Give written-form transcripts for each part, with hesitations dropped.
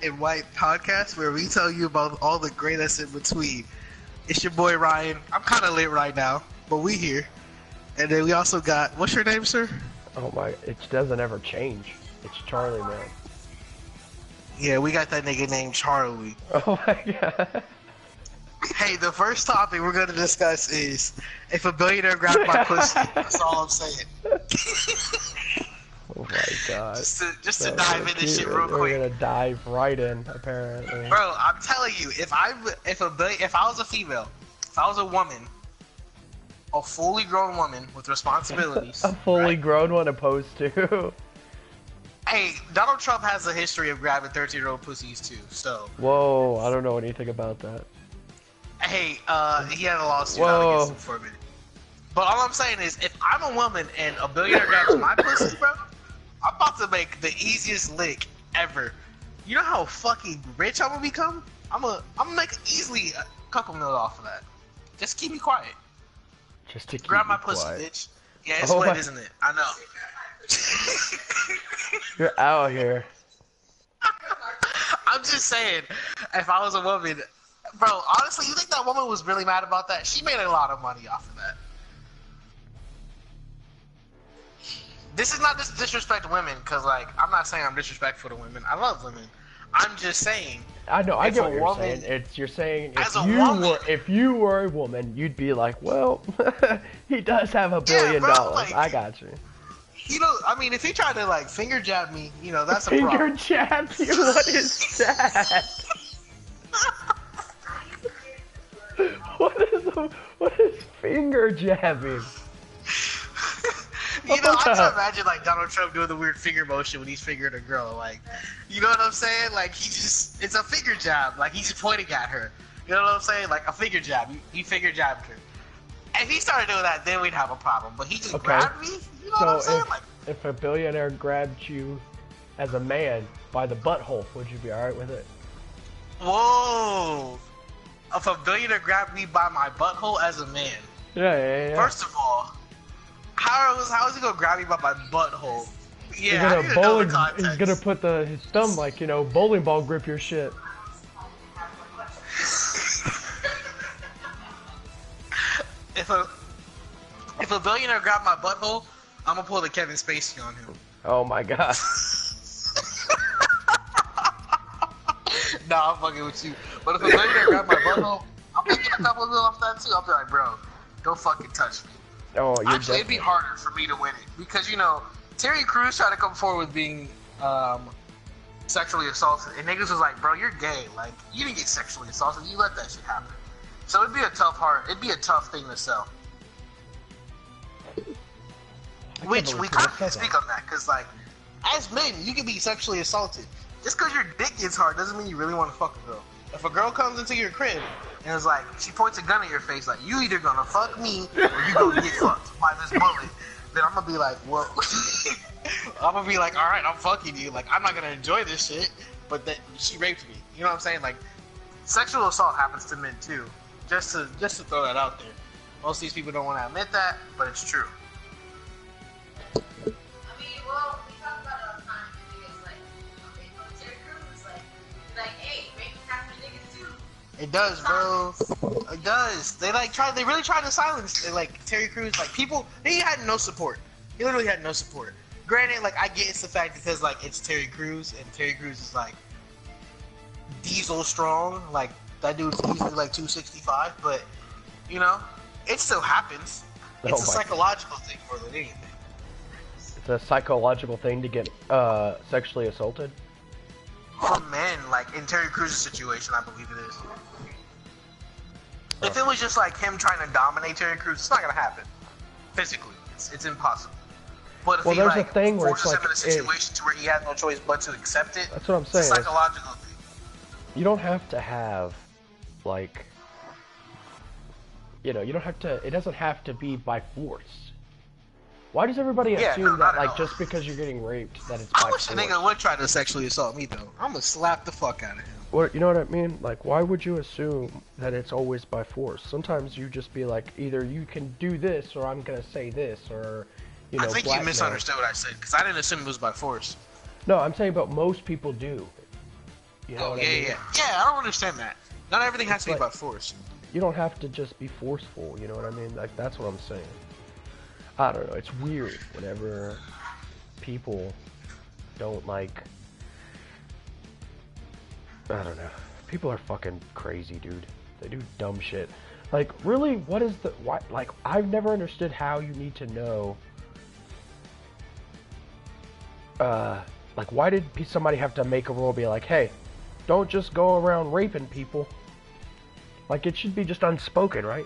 and White podcast where we tell you about all the greatness in between. It's your boy Ryan. I'm kind of lit right now, but we here. And then we also got, what's your name, sir? Oh my, it doesn't ever change. It's Charlie, man. Yeah, we got that nigga named Charlie. Oh my god. Hey, the first topic we're going to discuss is if a billionaire grabbed my pussy. That's all I'm saying. Oh my god. Just to dive into shit real quick. We're gonna dive right in, apparently. Bro, I'm telling you, if I was a female, if I was a woman, a fully grown woman with responsibilities. A fully grown one opposed to. Hey, Donald Trump has a history of grabbing 13-year-old pussies too, so. Whoa, I don't know anything about that. Hey, he had a lawsuit out against him for a minute. But all I'm saying is, if I'm a woman and a billionaire grabs my pussy, bro, I'm about to make the easiest lick ever. You know how fucking rich I'm gonna become? I'm gonna make easily a couple mil off of that. Just keep me quiet. Just to keep grab my quiet. Pussy, bitch. Yeah, it's lit, isn't it? I know. You're out here. I'm just saying, if I was a woman, bro, honestly, you think that woman was really mad about that? She made a lot of money off of that. This is not to disrespect women, because, like, I'm not saying I'm disrespectful to women. I love women. I'm just saying. I know, I get what you're saying. You're saying if you were a woman, you'd be like, well, he does have $1 billion. Like, I got you. You know, I mean, if he tried to, like, finger jab me, you know, that's a problem. Finger jab you? What is that? What is finger jabbing? You know, I can imagine, like, Donald Trump doing the weird finger motion when he's fingering a girl. Like, you know what I'm saying? Like, it's a finger jab. Like, he's pointing at her. You know what I'm saying? Like, a finger jab. He finger jabbed her. If he started doing that, then we'd have a problem. But he just grabbed me? You know what I'm saying? If a billionaire grabbed you as a man by the butthole, would you be alright with it? Whoa! If a billionaire grabbed me by my butthole as a man. Yeah. First of all, how is he gonna grab me by my butthole? Yeah, he's gonna put his thumb, like, you know, bowling ball grip your shit. If a billionaire grabbed my butthole, I'm gonna pull the Kevin Spacey on him. Oh my god. Nah, I'm fucking with you. But if a billionaire grabbed my butthole, I'm making a couple of mil off that too. I'll be like, bro, don't fucking touch me. Oh, actually, it'd be harder for me to win it because, you know, Terry Crews tried to come forward with being sexually assaulted, and niggas was like, bro, you're gay. Like, you didn't get sexually assaulted. You let that shit happen. So it'd be a tough thing to sell. Which we kind of can speak on that, because, like, as men, you can be sexually assaulted. Just because your dick gets hard doesn't mean you really want to fuck a girl. If a girl comes into your crib and is like, she points a gun at your face, like, you either gonna fuck me or you gonna get fucked by this bullet, then I'm gonna be like, well, I'm gonna be like, all right, I'm fucking you. Like, I'm not gonna enjoy this shit, but that she raped me. You know what I'm saying? Like, sexual assault happens to men too. Just to throw that out there. Most of these people don't want to admit that, but it's true. I mean, well, we talk about it all the time. It's like, okay, Terry Crews, like, hey, maybe half the niggas too. It does, bro. It does. They really tried to silence like Terry Crews. Like, people, he had no support. He literally had no support. Granted, like, I get it's the fact because, like, it's Terry Crews, and Terry Crews is like diesel strong. Like, that dude's easily like 265, but you know, it still happens. It's a psychological thing more than anything. It's a psychological thing to get sexually assaulted? For men, like in Terry Crews' situation, I believe it is. If it was just like him trying to dominate Terry Crews, it's not gonna happen. Physically, it's impossible. But if he there's like a thing where forces him in a situation to where he has no choice but to accept it, that's what I'm saying. It's a psychological thing. You don't have to have, like, you know, you don't have to, it doesn't have to be by force. Why does everybody assume that, like, just because you're getting raped, that it's by force? I wish a nigga would try to sexually assault me, though. I'm gonna slap the fuck out of him. What, you know what I mean? Like, why would you assume that it's always by force? Sometimes you just be like, either you can do this, or I'm gonna say this, or, you know, I think you misunderstood what I said, because I didn't assume it was by force. No, I'm saying, but most people do. You know Oh, what yeah, I mean? yeah, I don't understand that. Not everything has to be Like- about force. You don't have to just be forceful, you know what I mean? Like, that's what I'm saying. I don't know, it's weird whenever people don't, like... I don't know. People are fucking crazy, dude. They do dumb shit. Like, really, what is the... Why? Like, I've never understood how you need to know... like, why did somebody have to make a rule be like, hey, don't just go around raping people? Like, it should be just unspoken, right?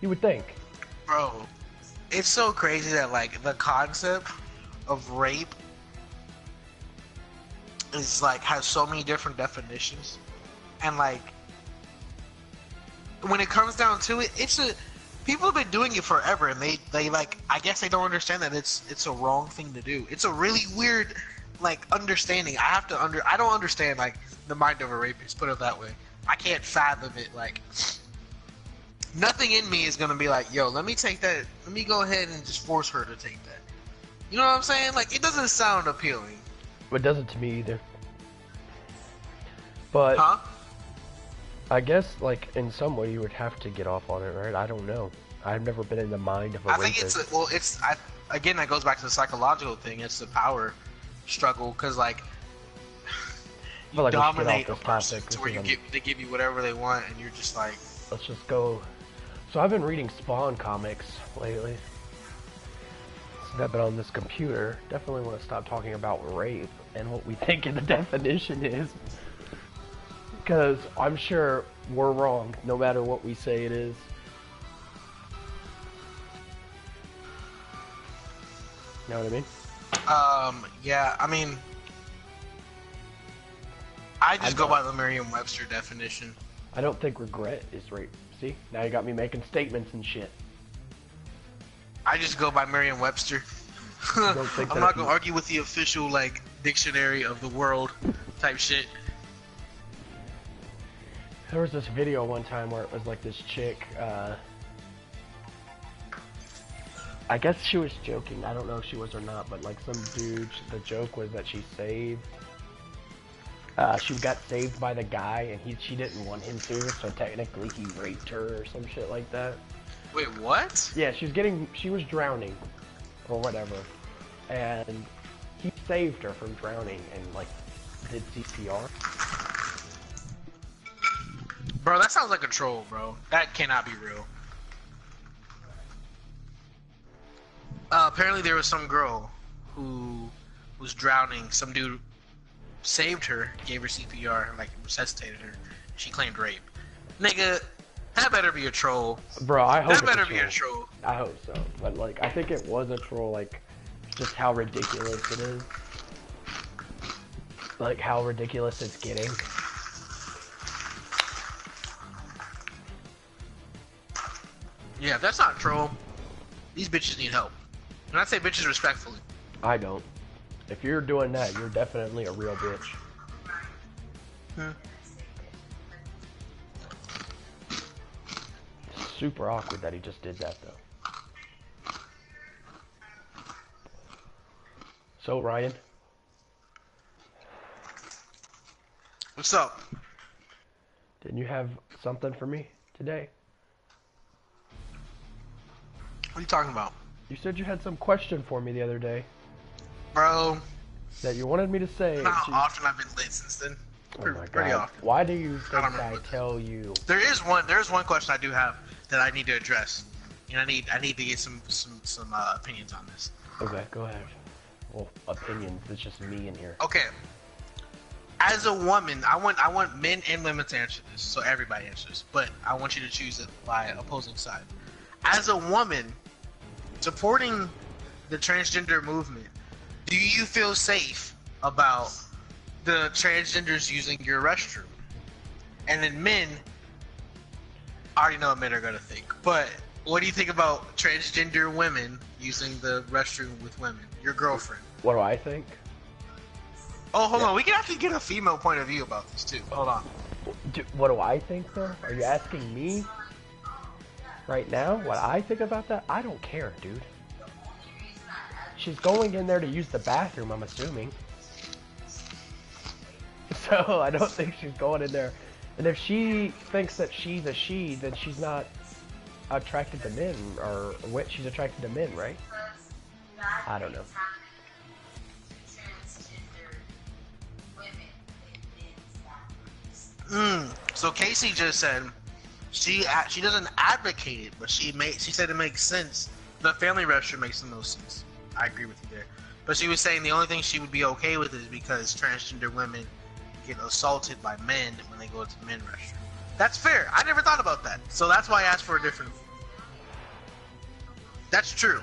You would think. Bro, it's so crazy that, like, the concept of rape is, like, has so many different definitions. And, like, when it comes down to it, people have been doing it forever, and they like, I guess they don't understand that it's a wrong thing to do. It's a really weird, like, understanding. I don't understand, like, the mind of a rapist, put it that way. I can't fathom it. Like, nothing in me is gonna be like, yo, let me go ahead and just force her to take that. You know what I'm saying? Like, it doesn't sound appealing. It doesn't to me either. But Huh? I guess, like, in some way you would have to get off on it, right? I don't know. I've never been in the mind of a rapist. Again, that goes back to the psychological thing. It's the power struggle, because, like, I feel like we should dominate get a off this person topic. to where they give you whatever they want, and you're just like, Let's just go. So I've been reading Spawn comics lately. Since I've been on this computer, definitely want to stop talking about rape and what we think the definition is. Because I'm sure we're wrong, no matter what we say it is. You know what I mean? yeah, I mean, I just go by the Merriam-Webster definition. I don't think regret is rape. See? Now you got me making statements and shit. I just go by Merriam-Webster. I'm not gonna argue with the official, like, dictionary of the world type shit. There was this video one time where it was like this chick, I guess she was joking, I don't know if she was or not, but like some dude, the joke was that she got saved by the guy and she didn't want him to, so technically he raped her or some shit like that. Wait, what? Yeah, she was drowning, or whatever, and he saved her from drowning and like did CPR. Bro, that sounds like a troll, bro. That cannot be real. Apparently there was some girl who was drowning. Some dude saved her, gave her CPR, like resuscitated her. She claimed rape. Nigga, that better be a troll. Bro, I hope that better be a troll. I hope so. But like, I think it was a troll, like, just how ridiculous it is. Like, how ridiculous it's getting. Yeah, if that's not a troll, these bitches need help. And I say bitches respectfully. I don't. If you're doing that, you're definitely a real bitch. Super awkward that he just did that, though. So, Ryan? What's up? Didn't you have something for me today? What are you talking about? You said you had some question for me the other day. Bro. That you wanted me to say. You know how often I've been late since then? Oh my God. Pretty often. Why do you think I tell you? There's one question I do have that I need to address. And I need to get some opinions on this. Okay, go ahead. Well, opinions. It's just me in here. Okay. As a woman, I want men and women to answer this, so everybody answers. But I want you to choose it by opposing side. As a woman, supporting the transgender movement, do you feel safe about the transgenders using your restroom? And then men, I already know what men are gonna think, but what do you think about transgender women using the restroom with women? Your girlfriend. What do I think? Oh, hold on. We can actually get a female point of view about this too. Hold on. What do I think, though? Are you asking me right now what I think about that? I don't care, dude. She's going in there to use the bathroom, I'm assuming. So I don't think she's going in there. And if she thinks that she's a she, then she's not attracted to men, or what? She's attracted to men, right? I don't know. So Casey just said she doesn't advocate it, but she said it makes sense. The family restroom makes the most sense. I agree with you there. But she was saying the only thing she would be okay with is because transgender women get assaulted by men when they go to the men's restroom. That's fair. I never thought about that. So that's why I asked for a different. That's true.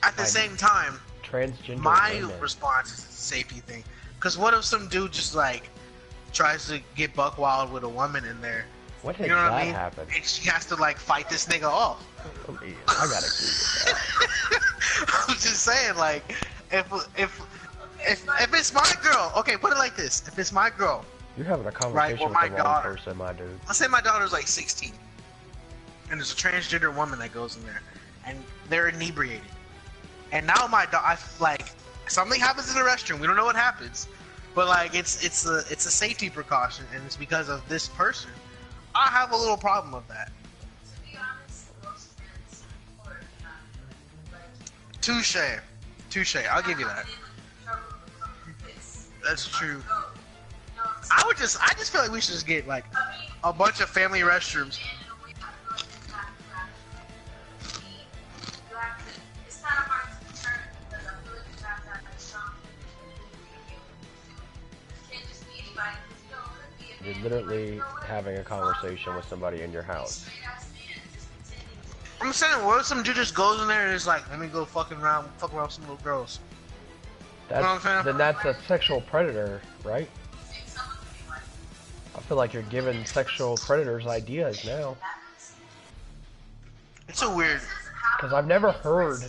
At the same time, transgender my women. response is a safety thing. Because what if some dude just like tries to get buck wild with a woman in there? What has you know what that I mean? happened? And she has to like fight this nigga off. I gotta agree with that. I'm just saying, like, if it's my girl, okay, put it like this: if it's my girl, You're having a right, conversation or with my the wrong daughter, person, my dude. let's say my daughter's like 16, and there's a transgender woman that goes in there, and they're inebriated, and now my daughter, like, something happens in the restroom. We don't know what happens, but like, it's a safety precaution, and it's because of this person. I have a little problem with that. To be honest, most friends support Touche. I'll give you that. That's true. I just feel like we should just get like a bunch of family restrooms. It's kind of hard to determine because I feel like you have to have a strong you can't just be anybody because you know it could be a man. You're literally having a conversation with somebody in your house. I'm saying, what if some dude just goes in there and is like, let me go fuck around with some little girls? That's, You know what I'm saying? then that's a sexual predator, right? I feel like you're giving sexual predators ideas now. It's a weird. Because I've never heard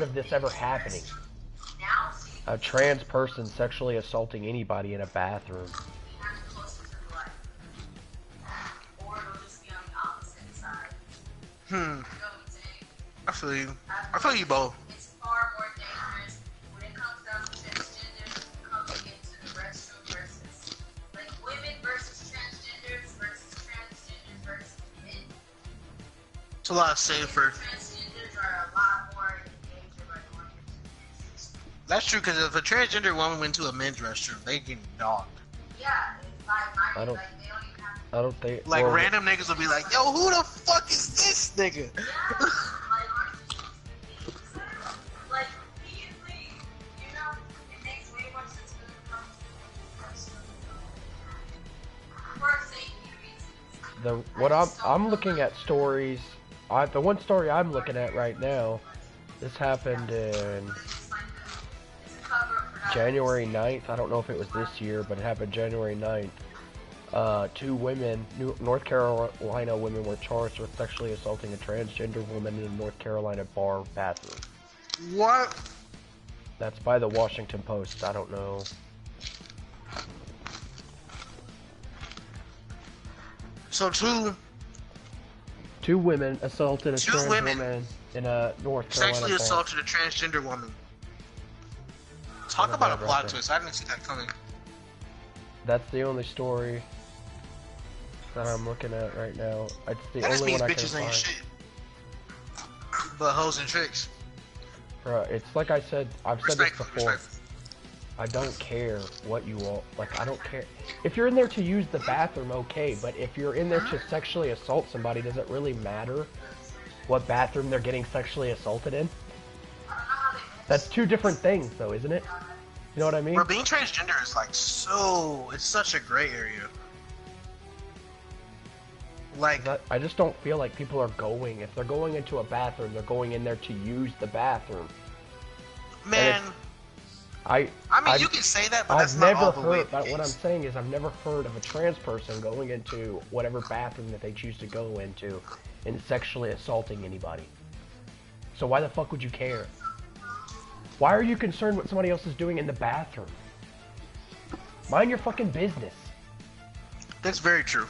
of this ever happening. A trans person sexually assaulting anybody in a bathroom. I feel you. I feel you both. It's far more dangerous when it comes down to transgender coming into the restroom versus like women versus transgenders versus men. It's a lot safer. Transgenders are a lot more in danger by going into the restroom. That's true, because if a transgender woman went to a men's restroom, they get dogged. Yeah, it's like I don't- like they don't even have to. I don't think. Like, well, random niggas will be like, yo, who the fuck is this nigga? Yeah, like immediately, you know, it makes way more sense when it comes to the restroom. For safety reasons. what I'm looking at stories. The one story I'm looking at right now, this happened in January 9th. I don't know if it was this year, but it happened January 9th. 2 women, North Carolina women, were charged with sexually assaulting a transgender woman in a North Carolina bar bathroom. What? That's by the Washington Post. I don't know. So Two women assaulted a Two trans women woman in a North Carolina sexually bar. assaulted a transgender woman. Talk Not about a bad, plot right there. twist. I didn't see that coming. That's the only story that I'm looking at right now. It's the That just only means one I can bitches ain't find. shit. But hoes and tricks. Bruh, it's like I said, I've said this Respectful, before. respectful. I don't care what you all, like, I don't care. If you're in there to use the bathroom, okay, but if you're in there to sexually assault somebody, does it really matter what bathroom they're getting sexually assaulted in? That's 2 different things, though, isn't it? You know what I mean? Bro, being transgender is like it's such a gray area. Like, I just don't feel like people are going. If they're going into a bathroom, they're going in there to use the bathroom. man, I mean, you can say that, but I've that's not all never the way heard. the But what I'm case. saying is, I've never heard of a trans person going into whatever bathroom that they choose to go into and sexually assaulting anybody. So why the fuck would you care? Why are you concerned what somebody else is doing in the bathroom? Mind your fucking business. That's very true.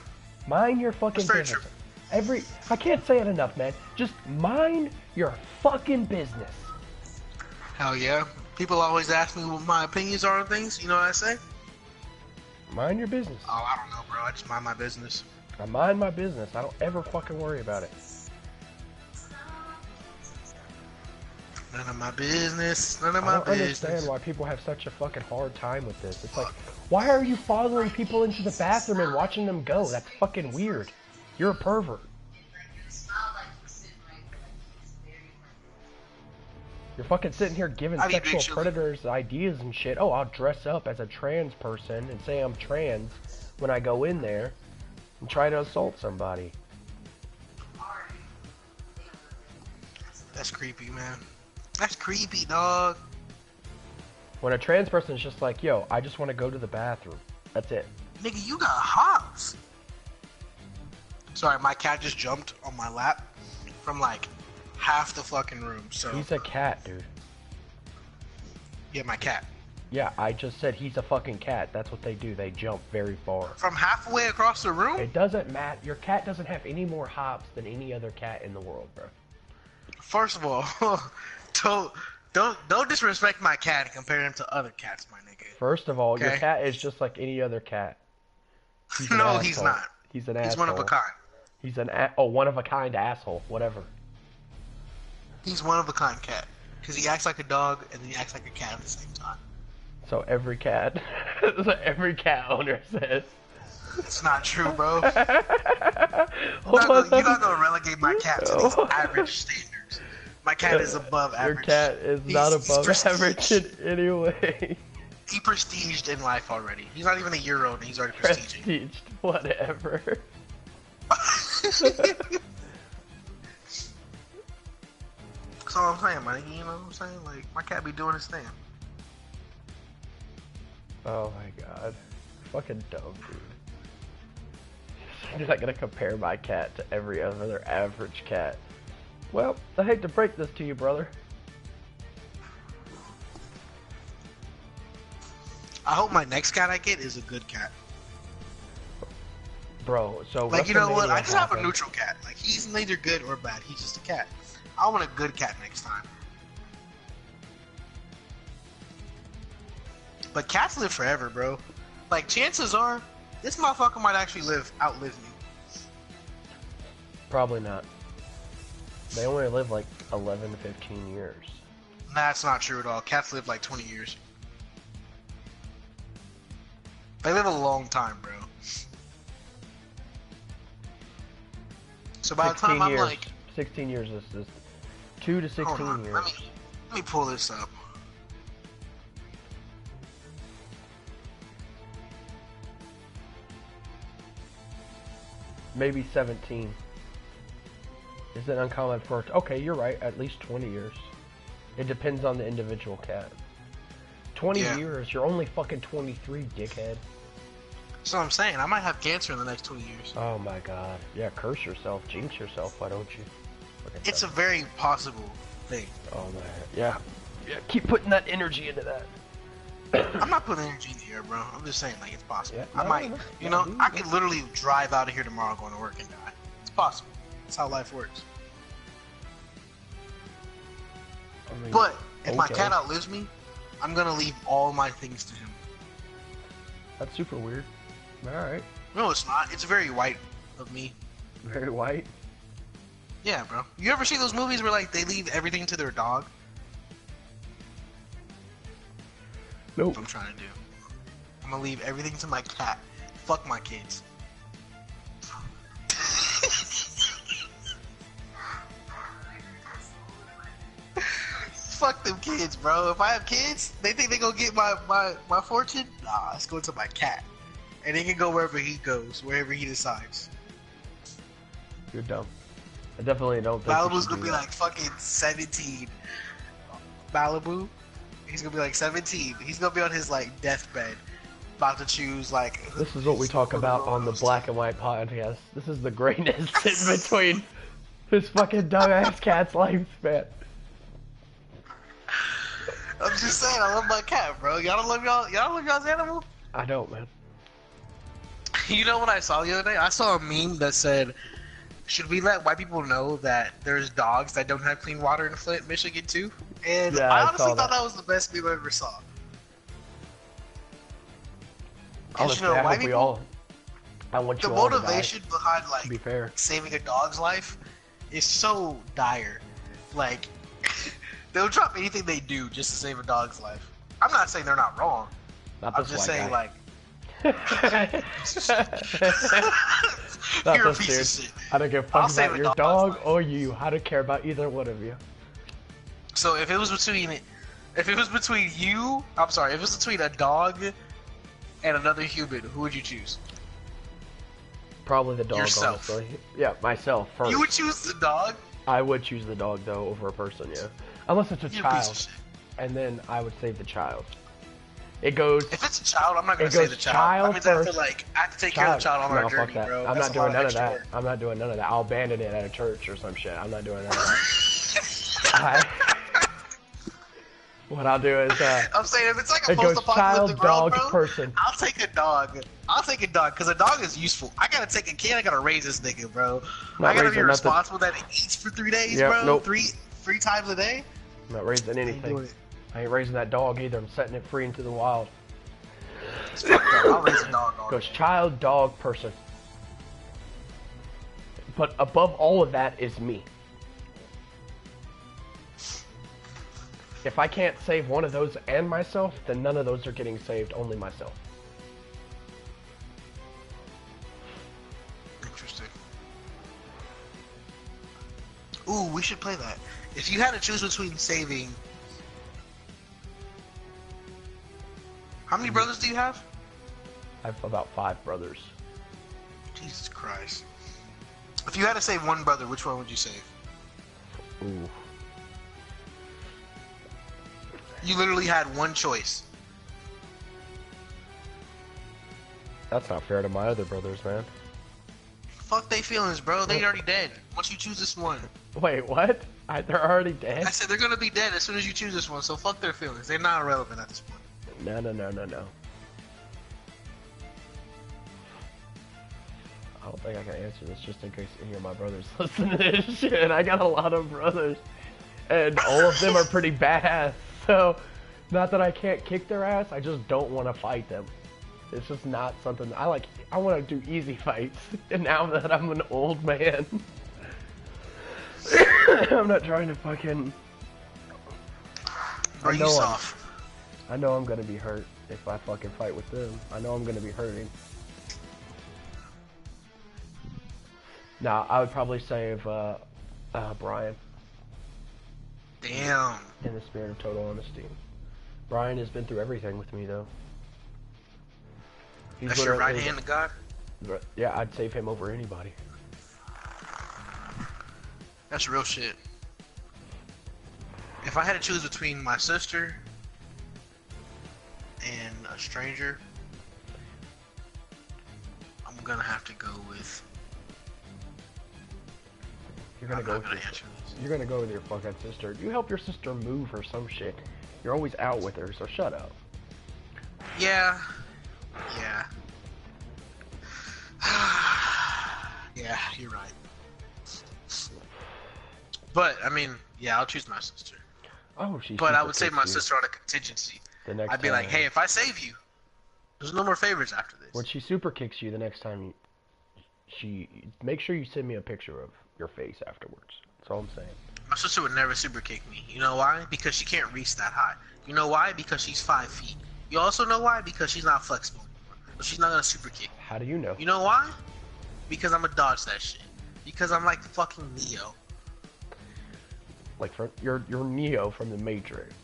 Mind your fucking That's very business. I can't say it enough, man. Just mind your fucking business. Hell yeah. People always ask me what my opinions are on things. You know what I say? Mind your business. Oh, I don't know, bro. I just mind my business. I mind my business. I don't ever fucking worry about it. None of my business. None of I my don't business. understand why people have such a fucking hard time with this. It's like, why are you following people into the bathroom and watching them go? That's fucking weird. You're a pervert. You're fucking sitting here giving sexual predators ideas and shit. Oh, I'll dress up as a trans person and say I'm trans when I go in there and try to assault somebody. That's creepy, man. That's creepy, dog. When a trans person is just like, yo, I just want to go to the bathroom. That's it. Nigga, you got hops. Sorry, my cat just jumped on my lap from like half the fucking room, so... He's a cat, dude. Yeah, my cat. Yeah, I just said he's a fucking cat. That's what they do. They jump very far. From halfway across the room? It doesn't matter. Your cat doesn't have any more hops than any other cat in the world, bro. First of all, don't disrespect my cat and compare him to other cats, my nigga. First of all, okay? Your cat is just like any other cat. No, he's not. He's an asshole. He's one of a kind. He's an one of a kind asshole. Whatever. He's one of a kind cat. Because he acts like a dog and then he acts like a cat at the same time. So every cat owner says. It's not true, bro. You're not gonna relegate my cat to these average standards. My cat is above average. Your cat is not above average in any way. He prestiged in life already. He's not even a year old and he's already prestiging. Prestiged, whatever. That's all I'm saying, man. You know what I'm saying? Like, my cat be doing his thing. Oh my god. Fucking dumb, dude. You're not gonna compare my cat to every other average cat. Well, I hate to break this to you, brother. I hope my next cat I get is a good cat. Bro, so like, you know what? I just have a neutral cat. Like, he's neither good or bad. He's just a cat. I want a good cat next time. But cats live forever, bro. Like, chances are, this motherfucker might actually outlive me. Probably not. They only live like 11 to 15 years. Nah, that's not true at all. Cats live like 20 years. They live a long time, bro. So by the time I'm like... 16 years is 2 to 16 years. Let me pull this up. Maybe 17. Is it uncommon for... Okay, you're right. At least 20 years. It depends on the individual cat. 20 years? You're only fucking 23, dickhead. That's what I'm saying. I might have cancer in the next 20 years. Oh my god. Yeah, curse yourself. Jinx yourself. Why don't you? It's a very possible thing. Oh man. Yeah. Yeah, keep putting that energy into that. I'm not putting energy in the air, bro. I'm just saying, like, it's possible. Yeah, I might, you know, I could literally drive out of here tomorrow going to work and die. It's possible. That's how life works. I mean, but if my cat outlives me, I'm gonna leave all my things to him. That's super weird. Alright. No, it's not. It's very white of me. Very white? Yeah, bro. You ever see those movies where, like, they leave everything to their dog? Nope. That's what I'm trying to do. I'm gonna leave everything to my cat. Fuck my kids. Fuck them kids, bro. If I have kids, they think they gonna get my fortune? Nah, it's going to my cat. And he can go wherever he goes, wherever he decides. You're dumb. I definitely don't think Malibu's gonna be like fucking 17. Malibu? He's gonna be like 17. He's gonna be on his like deathbed, about to choose like. This is what we talk about on the Black and White podcast. This is the grayness in between this fucking dumbass cat's lifespan. I'm just saying, I love my cat, bro. Y'all don't love y'all's animal? I don't, man. You know what I saw the other day? I saw a meme that said, "Should we let white people know that there's dogs that don't have clean water in Flint, Michigan too?" And yeah, I honestly thought that was the best meme I ever saw. Because Honestly, I white hope we people, all. I want the you all to die. motivation behind To be like fair. saving a dog's life is so dire. Like they'll drop anything they do just to save a dog's life. I'm not saying they're not wrong. Not I'm this just white saying guy. like Not you're a this piece dude. of shit. I don't give a I'll fuck save about a your dog's dog life. or you. I don't care about either one of you. So if it was between you, I'm sorry, if it was between a dog and another human, who would you choose? Probably the dog, Yourself. honestly. Yeah, myself first. You would choose the dog? I would choose the dog though over a person, yeah. Unless it's a You're a piece of child, shit. and then I would save the child. It goes. If it's a child, I'm not gonna It say goes the child. child I mean, first. I have to take care of the child on our No, journey, fuck that. bro. I'm That's not a lot doing none of extra that. work. I'm not doing none of that. I'll abandon it at a church or some shit. I'm not doing none of that. What I'll do is I'm saying if it's like a it goes post-apocalyptic child, world, dog, bro, person. I'll take a dog. I'll take a dog because a dog is useful. I gotta take a kid. I gotta raise this nigga, bro. Not I gotta be raising nothing. responsible that he eats for 3 days, Yeah, bro. nope. Three times a day. I'm not raising Ain't anything. doing it. I ain't raising that dog either. I'm setting it free into the wild. It's fucked up. I'll raise a dog. Goes child, dog, person. But above all of that is me. If I can't save one of those and myself, then none of those are getting saved, only myself. Interesting. Ooh, we should play that. If you had to choose between saving... How many brothers do you have? I have about 5 brothers. Jesus Christ. If you had to save one brother, which one would you save? Ooh. You literally had one choice. That's not fair to my other brothers, man. Fuck they feelings, bro. They already dead. Once you choose this one. Wait, what? They're already dead? I said they're gonna be dead as soon as you choose this one, so fuck their feelings. They're not irrelevant at this point. No. I don't think I can answer this just in case any of my brothers listen to this shit. I got a lot of brothers. And all of them are pretty badass. So, not that I can't kick their ass, I just don't want to fight them. It's just not something I like. I want to do easy fights. And now that I'm an old man, I'm not trying to fucking... Are you soft? I know I'm gonna be hurt if I fucking fight with them. I know I'm gonna be hurting. Nah, I would probably save Brian. Damn. In the spirit of total honesty. Brian has been through everything with me, though. He's That's your right literally- hand to God? Yeah, I'd save him over anybody. That's real shit. If I had to choose between my sister and a stranger, I'm gonna have to go with... You're gonna go. I'm not gonna answer this. You're gonna go with your fucking sister. You help your sister move or some shit. You're always out with her, so shut up. Yeah. Yeah. Yeah, you're right. But, I mean, yeah, I'll choose my sister. Oh, she's. But I would save my sister on a contingency. The next I'd be like, time. hey, if I save you, there's no more favors after this. When she super kicks you the next time, make sure you send me a picture of your face afterwards. That's all I'm saying. My sister would never super kick me. You know why? Because she can't reach that high. You know why? Because she's 5 feet. You also know why? Because she's not flexible anymore. So she's not gonna super kick me. How do you know? You know why? Because I'm a dodge that shit. Because I'm like fucking Neo. Like you're Neo from the Matrix.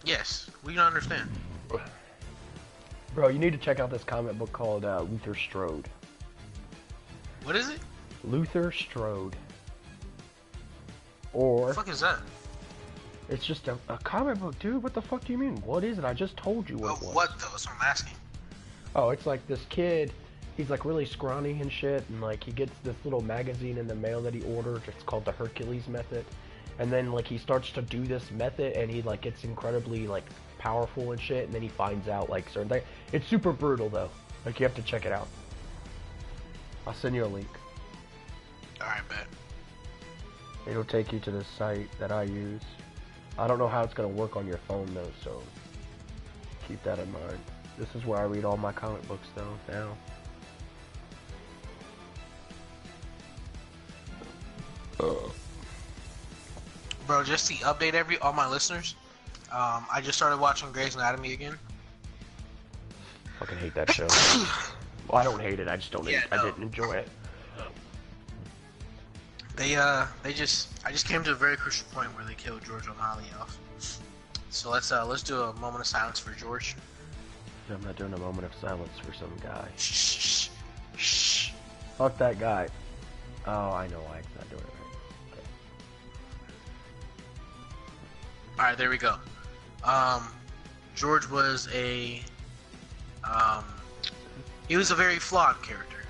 Yes, we don't understand. Bro, you need to check out this comic book called Luther Strode. What is it? Luther Strode. Or... What the fuck is that? It's just a comic book, dude. What the fuck do you mean? What is it? I just told you what it was. What though? That's what I'm asking. Oh, it's like this kid, he's like really scrawny and shit, and like he gets this little magazine in the mail that he ordered. It's called the Hercules Method. And then like he starts to do this method and he like gets incredibly like powerful and shit, and then he finds out like certain things. It's super brutal though. Like you have to check it out. I'll send you a link. Alright, bet. It'll take you to the site that I use. I don't know how it's gonna work on your phone though, so keep that in mind. This is where I read all my comic books though now. Bro, just to update all my listeners, I just started watching Grey's Anatomy again. Fucking hate that show. Well, I don't hate it. I just don't. Yeah, I didn't enjoy it. I just came to a very crucial point where they killed George O'Malley off. So let's do a moment of silence for George. I'm not doing a moment of silence for some guy. Shh, shh. Fuck that guy. Oh, I know why he's not doing it right. Okay. All right, there we go. George was he was a very flawed character.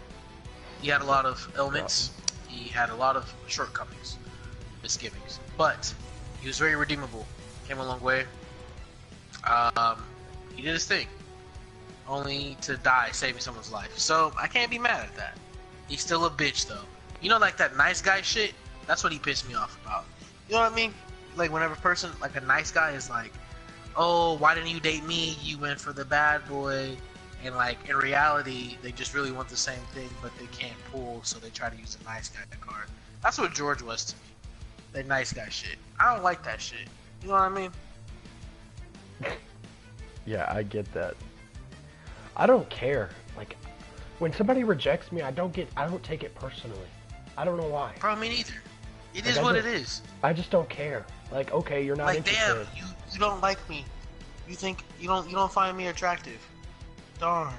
He had a lot of ailments. He had a lot of shortcomings, misgivings, but he was very redeemable. Came a long way. He did his thing, only to die saving someone's life. So I can't be mad at that. He's still a bitch though. You know, like that nice guy shit. That's what he pissed me off about. You know what I mean? Like whenever a person, like a nice guy, is like, "Oh, why didn't you date me? You went for the bad boy." And like in reality, they just really want the same thing, but they can't pull, so they try to use the nice guy card. That's what George was to me. That nice guy shit. I don't like that shit. You know what I mean? Yeah, I get that. I don't care. Like, when somebody rejects me, I don't take it personally. I don't know why. Bro, me neither. It Like, is what it is. I just don't care. Like, okay, you're not Like, interested. damn, you don't like me. You think you don't find me attractive. Darn.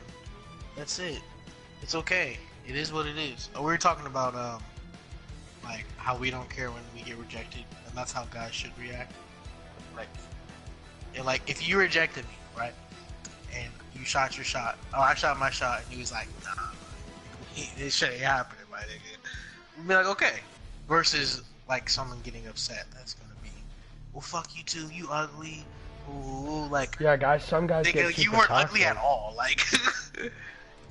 That's it. It's okay. It is what it is. We were talking about like how we don't care when we get rejected, and that's how guys should react. Like if you rejected me, right, and you shot your shot, I shot my shot, and he was like, nah, this shit ain't happening, my nigga. We'd be like, okay. Versus like someone getting upset. That's gonna be, well, fuck you too. You ugly. Ooh, like, yeah, guys. Some guys nigga, get super you weren't toxic. ugly at all. Like,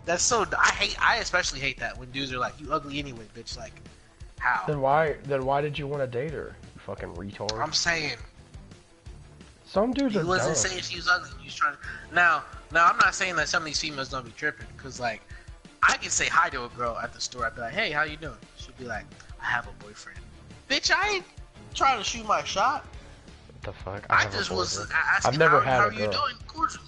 that's so. I especially hate that when dudes are like, "You ugly anyway, bitch." Like, how? Then why did you want to date her? You fucking retard. I'm saying. Some dudes are He wasn't dumb. saying she was ugly. He was trying to. Now, I'm not saying that some of these females don't be tripping, because like, I can say hi to a girl at the store. I'd be like, "Hey, how you doing?" She'll be like, "I have a boyfriend." Bitch, I ain't trying to shoot my shot. What the fuck? I just was asking, I've never how had a are you girl. doing cordially?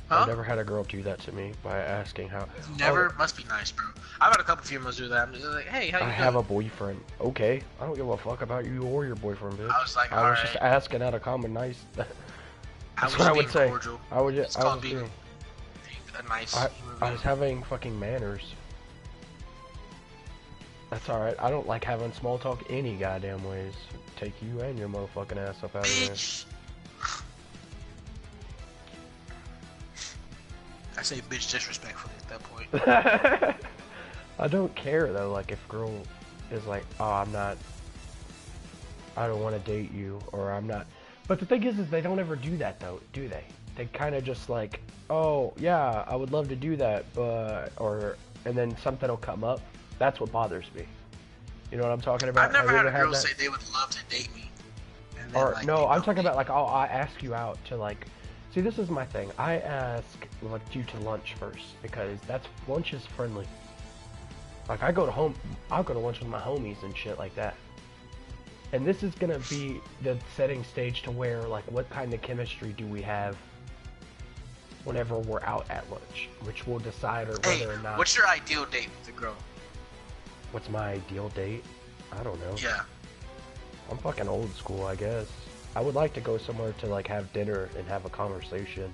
Huh? I've never had a girl do that to me by asking how. Never? Must be nice, bro. I've had a couple females do that. I'm just like, hey, how you I doing? have a boyfriend. Okay, I don't give a fuck about you or your boyfriend, bitch. I was like, I was alright. just asking out of common nice. That's was what I being would say. cordial. I would It's just. I called was being being. a nice I human was being. having fucking manners. That's alright. I don't like having small talk any goddamn ways. Take you and your motherfucking ass up out of here. Bitch. I say bitch disrespectfully at that point. I don't care though, like if girl is like, oh, I don't want to date you, or I'm not. But the thing is they don't ever do that though, do they? They kind of just like, oh yeah, I would love to do that, but, and then something will come up. That's what bothers me. You know what I'm talking about? I've never Have you had a ever girl that? say they would love to date me. And then, Or like, no, they I'm don't talking date about like, oh, I ask you out to like. See, this is my thing. I ask like you to lunch first because lunch is friendly. Like I'll go to lunch with my homies and shit like that. And this is gonna be the setting stage to where like what kind of chemistry do we have whenever we're out at lunch, which will decide whether or not. What's your ideal date with a girl? What's my ideal date? I don't know. Yeah. I'm fucking old school, I guess. I would like to go somewhere to like have dinner and have a conversation.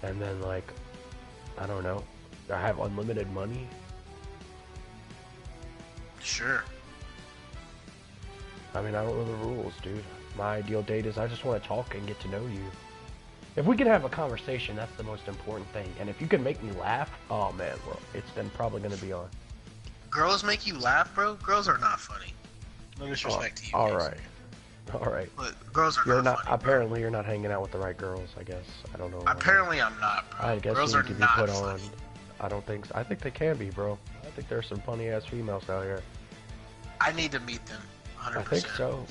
And then like, I don't know, I have unlimited money. Sure. I mean, I don't know the rules, dude. My ideal date is I just want to talk and get to know you. If we can have a conversation, that's the most important thing. And if you can make me laugh, oh man, well, it's then probably going to be on. Girls make you laugh, bro? Girls are not funny. No disrespect to you. Alright. Alright. But girls are You're not not, funny. apparently you're not hanging out with the right girls, I guess. I don't know. Apparently I'm not, bro. I guess girls you are need to be not put funny. on. I don't think so. I think they can be, bro. I think there's some funny ass females out here. I need to meet them. 100%. I think so.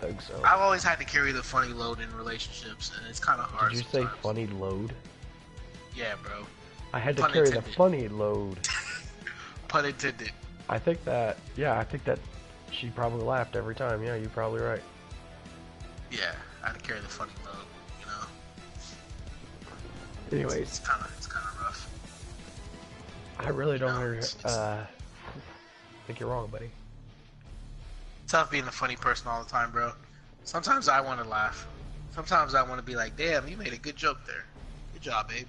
think so. I've always had to carry the funny load in relationships, and it's kind of hard. Did you say sometimes. funny load? Yeah, bro. I had to Pun carry the intended. funny load. Pun intended. I think that she probably laughed every time. Yeah, you're probably right. Yeah, I had to carry the funny load, you know. Anyways, It's kind of rough. I really don't think you're wrong, buddy. Tough being a funny person all the time, bro. Sometimes I want to laugh. Sometimes I want to be like, damn, you made a good joke there. Good job, babe.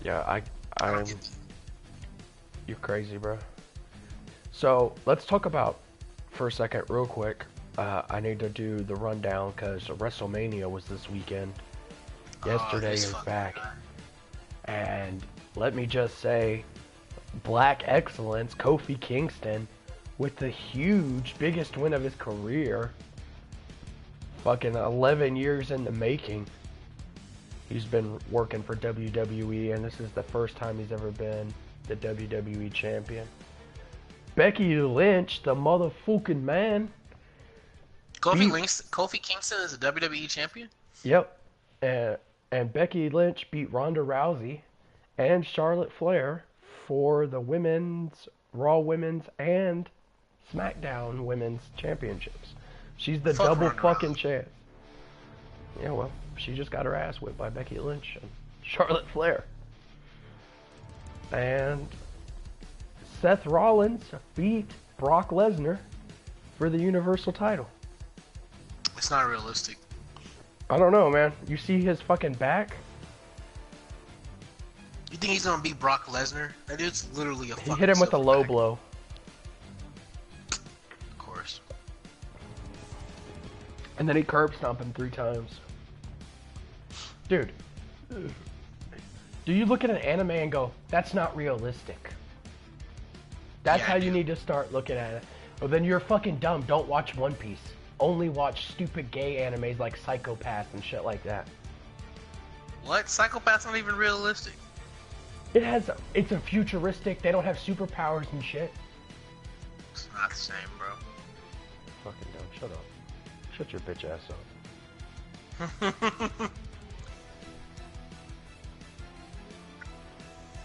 Yeah, don't get that. You're crazy, bro. So let's talk about for a second, real quick. I need to do the rundown because WrestleMania was this weekend. Yesterday is back, and let me just say, Black Excellence, Kofi Kingston, with the huge, biggest win of his career. Fucking 11 years in the making. He's been working for WWE, and this is the first time he's ever been the WWE champion. Becky Lynch, the motherfucking man. Kofi Kingston is a WWE champion? Yep. And Becky Lynch beat Ronda Rousey and Charlotte Flair for the women's, Raw Women's, and SmackDown Women's Championships. She's the double fucking champ. Yeah, well, she just got her ass whipped by Becky Lynch and Charlotte Flair. And Seth Rollins beat Brock Lesnar for the Universal title. It's not realistic. I don't know, man. You see his fucking back? You think he's gonna beat Brock Lesnar? That dude's literally a fucking He hit him with a low silverback. blow. Of course. And then he curb stomped him 3 times. Dude. Do you look at an anime and go, that's not realistic? That's Yeah, how I you do. need to start looking at it. Well, then you're fucking dumb. Don't watch One Piece. Only watch stupid gay animes like Psychopath and shit like that. What? Psychopath's not even realistic. It's a futuristic. They don't have superpowers and shit. It's not the same, bro. Fucking dumb. Shut up. Shut your bitch ass up.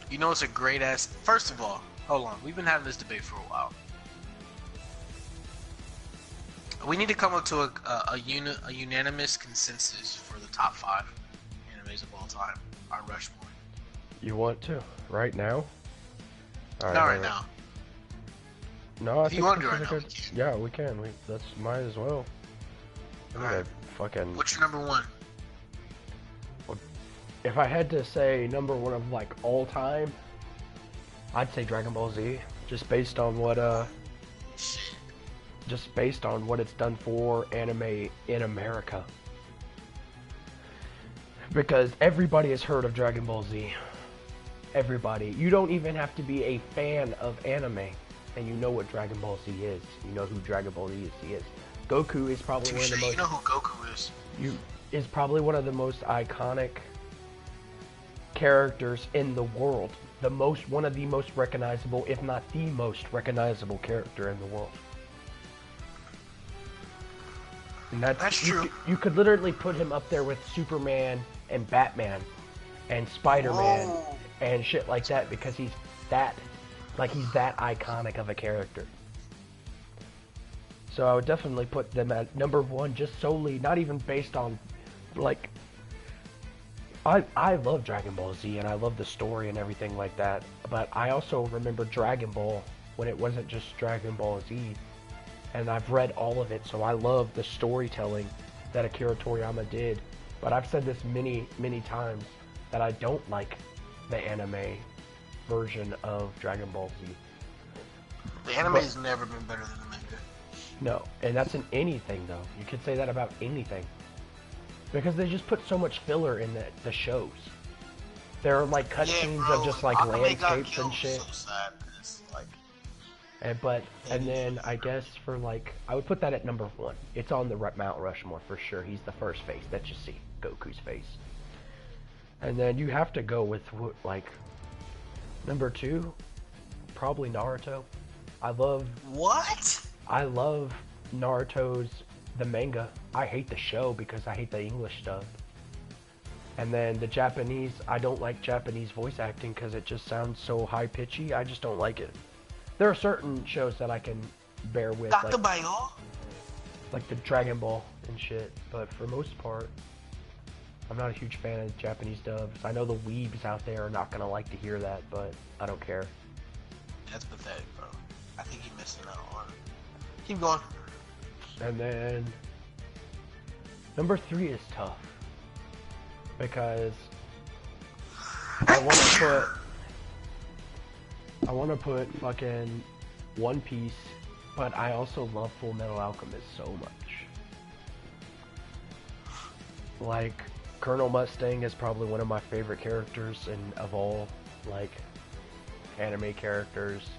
You know it's a great ass. First of all, hold on. We've been having this debate for a while. We need to come up to a unanimous consensus for the top 5 animes of all time. Our Rushmore. You want to? Right now? All Not right now. No, I If think you want to this do is right a now, we can. Yeah, we can. That's might as well. I Alright. fucking. What's your number 1? If I had to say number 1 of like all time, I'd say Dragon Ball Z, just based on what it's done for anime in America. Because everybody has heard of Dragon Ball Z. Everybody. You don't even have to be a fan of anime, and you know what Dragon Ball Z is. You know who Dragon Ball Z is. Goku is probably one of the most. You know who Goku is. Is probably one of the most iconic characters in the world. One of the most recognizable, if not the most recognizable character in the world. And That's true. You could literally put him up there with Superman and Batman and Spider-Man Whoa. and shit like that because he's that iconic of a character. So I would definitely put them at number 1 just solely, not even based on like I love Dragon Ball Z and I love the story and everything like that, but I also remember Dragon Ball when it wasn't just Dragon Ball Z, and I've read all of it, so I love the storytelling that Akira Toriyama did. But I've said this many, many times that I don't like the anime version of Dragon Ball Z. The anime's never been better than the manga. No, and that's in anything though. You could say that about anything. Because they just put so much filler in the shows. There are like cutscenes of just like Akame got landscapes killed, and shit. So sad. It's like, And then I guess for like, I would put that at number 1. It's on the Mount Rushmore for sure. He's the first face that you see, Goku's face. And then you have to go with like number 2, probably Naruto. I love Naruto's the manga. I hate the show because I hate the English stuff. And then the Japanese, I don't like Japanese voice acting because it just sounds so high-pitchy. I just don't like it. There are certain shows that I can bear with, like the Dragon Ball and shit. But for most part, I'm not a huge fan of Japanese dubs. I know the weebs out there are not gonna like to hear that, but I don't care. That's pathetic, bro. I think you're missing out on it. Keep going. And then number 3 is tough because I want to put fucking One Piece, but I also love Full Metal Alchemist so much. Like, Colonel Mustang is probably one of my favorite characters of all, like, anime characters.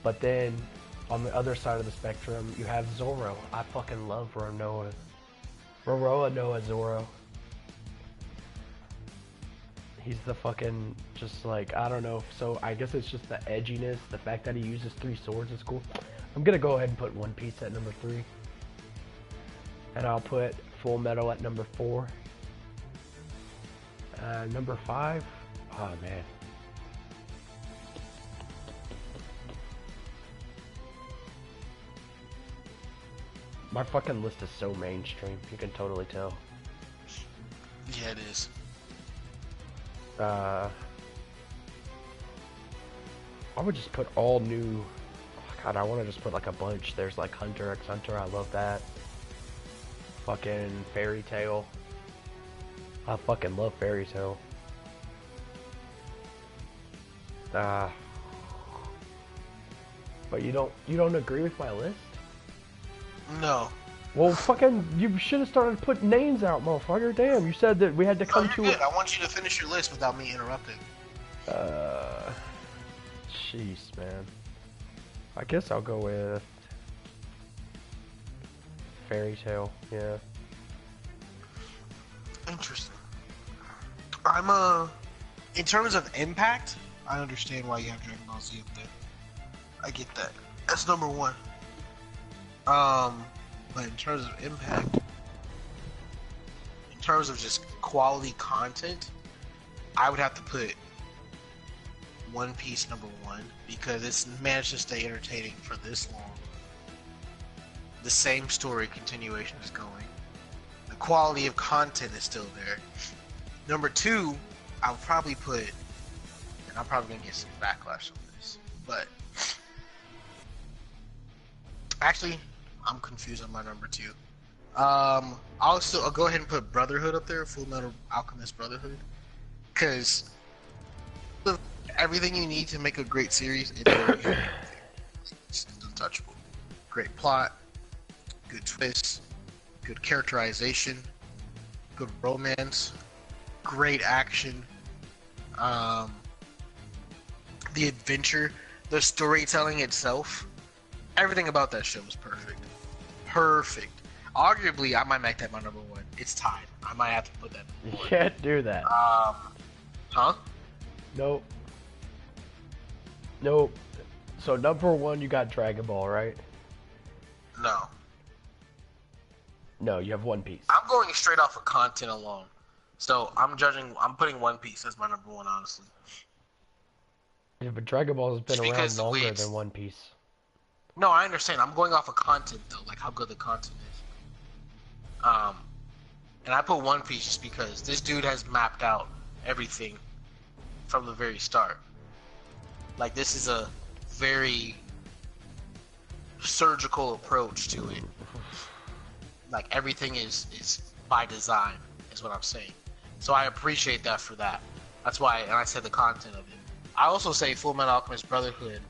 But then, on the other side of the spectrum, you have Zoro. I fucking love Roronoa Zoro. He's the fucking, just like, I don't know, so I guess it's just the edginess, the fact that he uses 3 swords is cool. I'm gonna go ahead and put One Piece at number 3. And I'll put Full Metal at number 4. Number 5, oh man. My fucking list is so mainstream, you can totally tell. Yeah, it is. I would just put all new. Oh God, I want to just put like a bunch. There's like Hunter x Hunter. I love that. Fucking Fairy Tail. I fucking love Fairy Tail. But you don't agree with my list? No. Well, fucking, you should have started putting names out, motherfucker. Damn, you said that we had to come to it. I want you to finish your list without me interrupting. Jeez, man. I guess I'll go with Fairy Tail. Yeah. Interesting. In terms of impact, I understand why you have Dragon Ball Z up there. I get that. That's number 1. But in terms of impact, in terms of just quality content, I would have to put One Piece number 1 because it's managed to stay entertaining for this long. The same story continuation is going. The quality of content is still there. Number 2, I would probably put, and I'm probably gonna get some backlash on this, but actually, I'm confused on my number 2. I'll go ahead and put Brotherhood up there, Full Metal Alchemist Brotherhood, because everything you need to make a great series, it's untouchable. Great plot, good twists, good characterization, good romance, great action, the adventure, the storytelling itself, everything about that show was perfect. Perfect. Arguably, I might make that my number 1. It's tied. I might have to put that number 1. You can't do that. Huh? Nope. Nope. So number 1, you got Dragon Ball, right? No. No, you have One Piece. I'm going straight off of content alone. So I'm putting One Piece as my number 1, honestly. Yeah, but Dragon Ball has been around longer than One Piece. No, I understand. I'm going off of content though, like how good the content is. And I put One Piece just because this dude has mapped out everything from the very start. Like, this is a very surgical approach to it. Like, everything is by design, is what I'm saying. So I appreciate that for that. That's why, and I said the content of it. I also say Full Metal Alchemist Brotherhood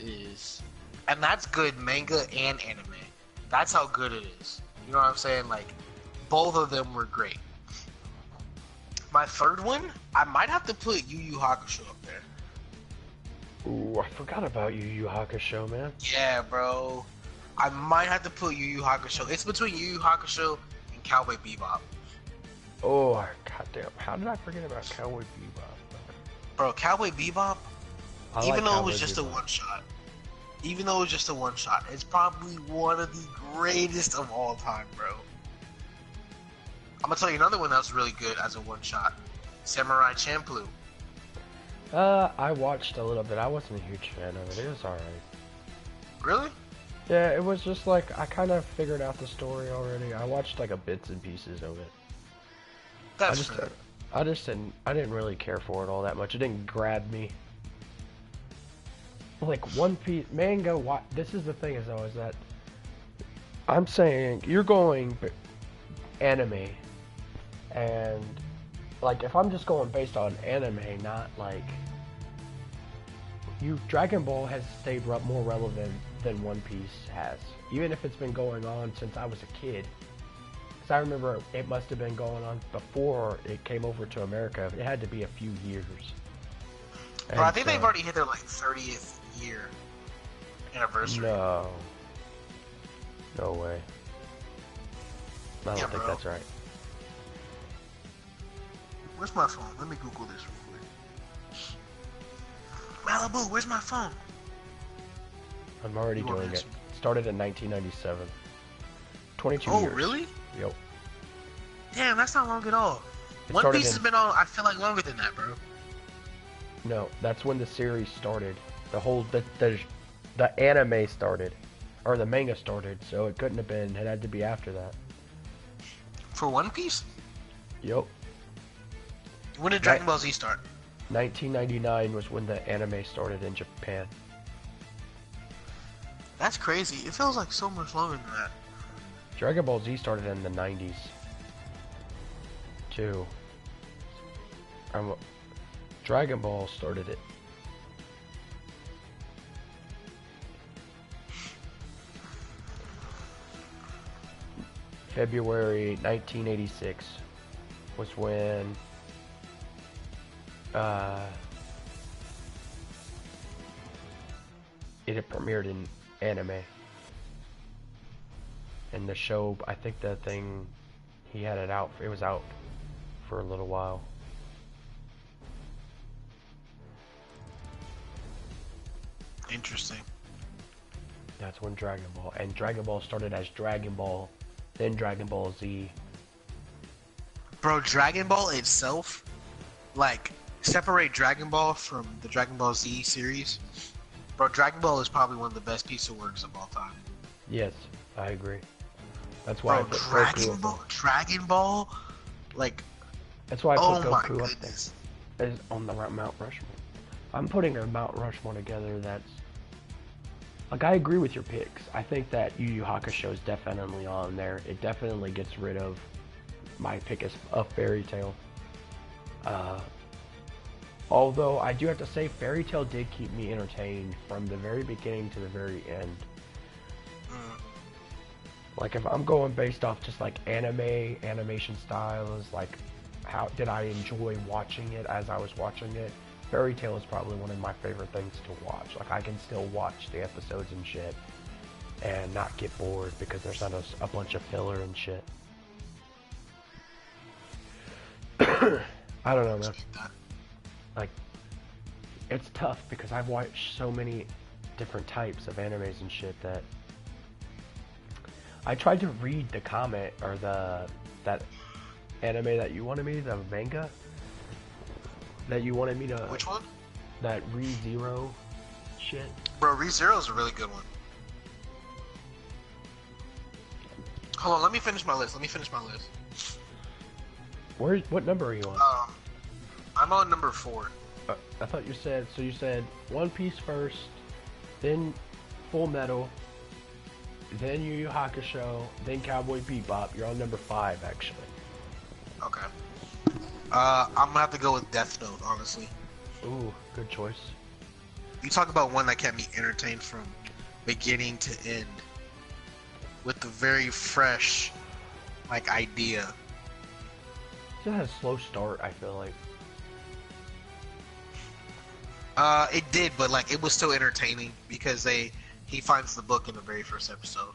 is, and that's good manga and anime. That's how good it is. You know what I'm saying? Like, both of them were great. My third one, I might have to put Yu Yu Hakusho up there. Ooh, I forgot about Yu Yu Hakusho, man. Yeah, bro. I might have to put Yu Yu Hakusho. It's between Yu Yu Hakusho and Cowboy Bebop. Oh, goddamn. How did I forget about Cowboy Bebop? Bro, Cowboy Bebop, even though it was just a one-shot, it's probably one of the greatest of all time, bro. I'm gonna tell you another one that was really good as a one shot. Samurai Champloo. I watched a little bit. I wasn't a huge fan of it. It was alright. Really? Yeah, it was just like, I kind of figured out the story already. I watched like a bits and pieces of it. That's fair. I didn't really care for it all that much. It didn't grab me. Like One Piece, manga, this is the thing is though, is that I'm saying you're going anime, and like if I'm just going based on anime, not like Dragon Ball has stayed more relevant than One Piece has, even if it's been going on since I was a kid. Because I remember it must have been going on before it came over to America. It had to be a few years. Bro, I think they've already hit their like 30th year anniversary. No way. I don't think that's right. Where's my phone? Let me Google this real quick. Malibu, where's my phone? I'm already doing it. Started in 1997. 22 years. Oh, really? Yep. Damn, that's not long at all. One Piece has been on, I feel like, longer than that, bro. No, that's when the series started. The anime started. Or the manga started, so it couldn't have been. It had to be after that. For One Piece? Yep. When did Dragon Ball Z start? 1999 was when the anime started in Japan. That's crazy. It feels like so much longer than that. Dragon Ball Z started in the 90s. Too. Dragon Ball started it. February 1986 was when it had premiered in anime. And the show, I think the thing, he had it out, it was out for a little while. Interesting. That's when Dragon Ball, and Dragon Ball started as Dragon Ball, then Dragon Ball Z. Bro, Dragon Ball itself, like, separate Dragon Ball from the Dragon Ball Z series. Bro, Dragon Ball is probably one of the best piece of works of all time. Yes, I agree. That's why I put Goku up there. Dragon Ball, like, that's why I put Goku up goodness. there. Is on the Mount Rushmore. I'm putting a Mount Rushmore together that's like, I agree with your picks. I think that Yu Yu Hakusho is definitely on there. It definitely gets rid of my pick as a Fairy Tail. Although I do have to say, Fairy Tail did keep me entertained from the very beginning to the very end. Like, if I'm going based off just like animation styles, like how did I enjoy watching it as I was watching it, Fairy Tail is probably one of my favorite things to watch. Like, I can still watch the episodes and shit and not get bored because there's not a bunch of filler and shit. I don't know, man. Like, it's tough because I've watched so many different types of animes and shit that I tried to read the comment or that anime that you wanted me, the manga that you wanted me to. Which one? That ReZero shit. Bro, ReZero is a really good one. Hold on, let me finish my list. What number are you on? I'm on number 4. I thought you said, so you said One Piece first, then Full Metal, then Yu Yu Hakusho, then Cowboy Bebop. You're on number 5, actually. Okay. I'm gonna have to go with Death Note, honestly. Ooh, good choice. You talk about one that kept me entertained from beginning to end, with the very fresh, like, idea. It had a slow start, I feel like. It did, but like, it was still entertaining because he finds the book in the very first episode.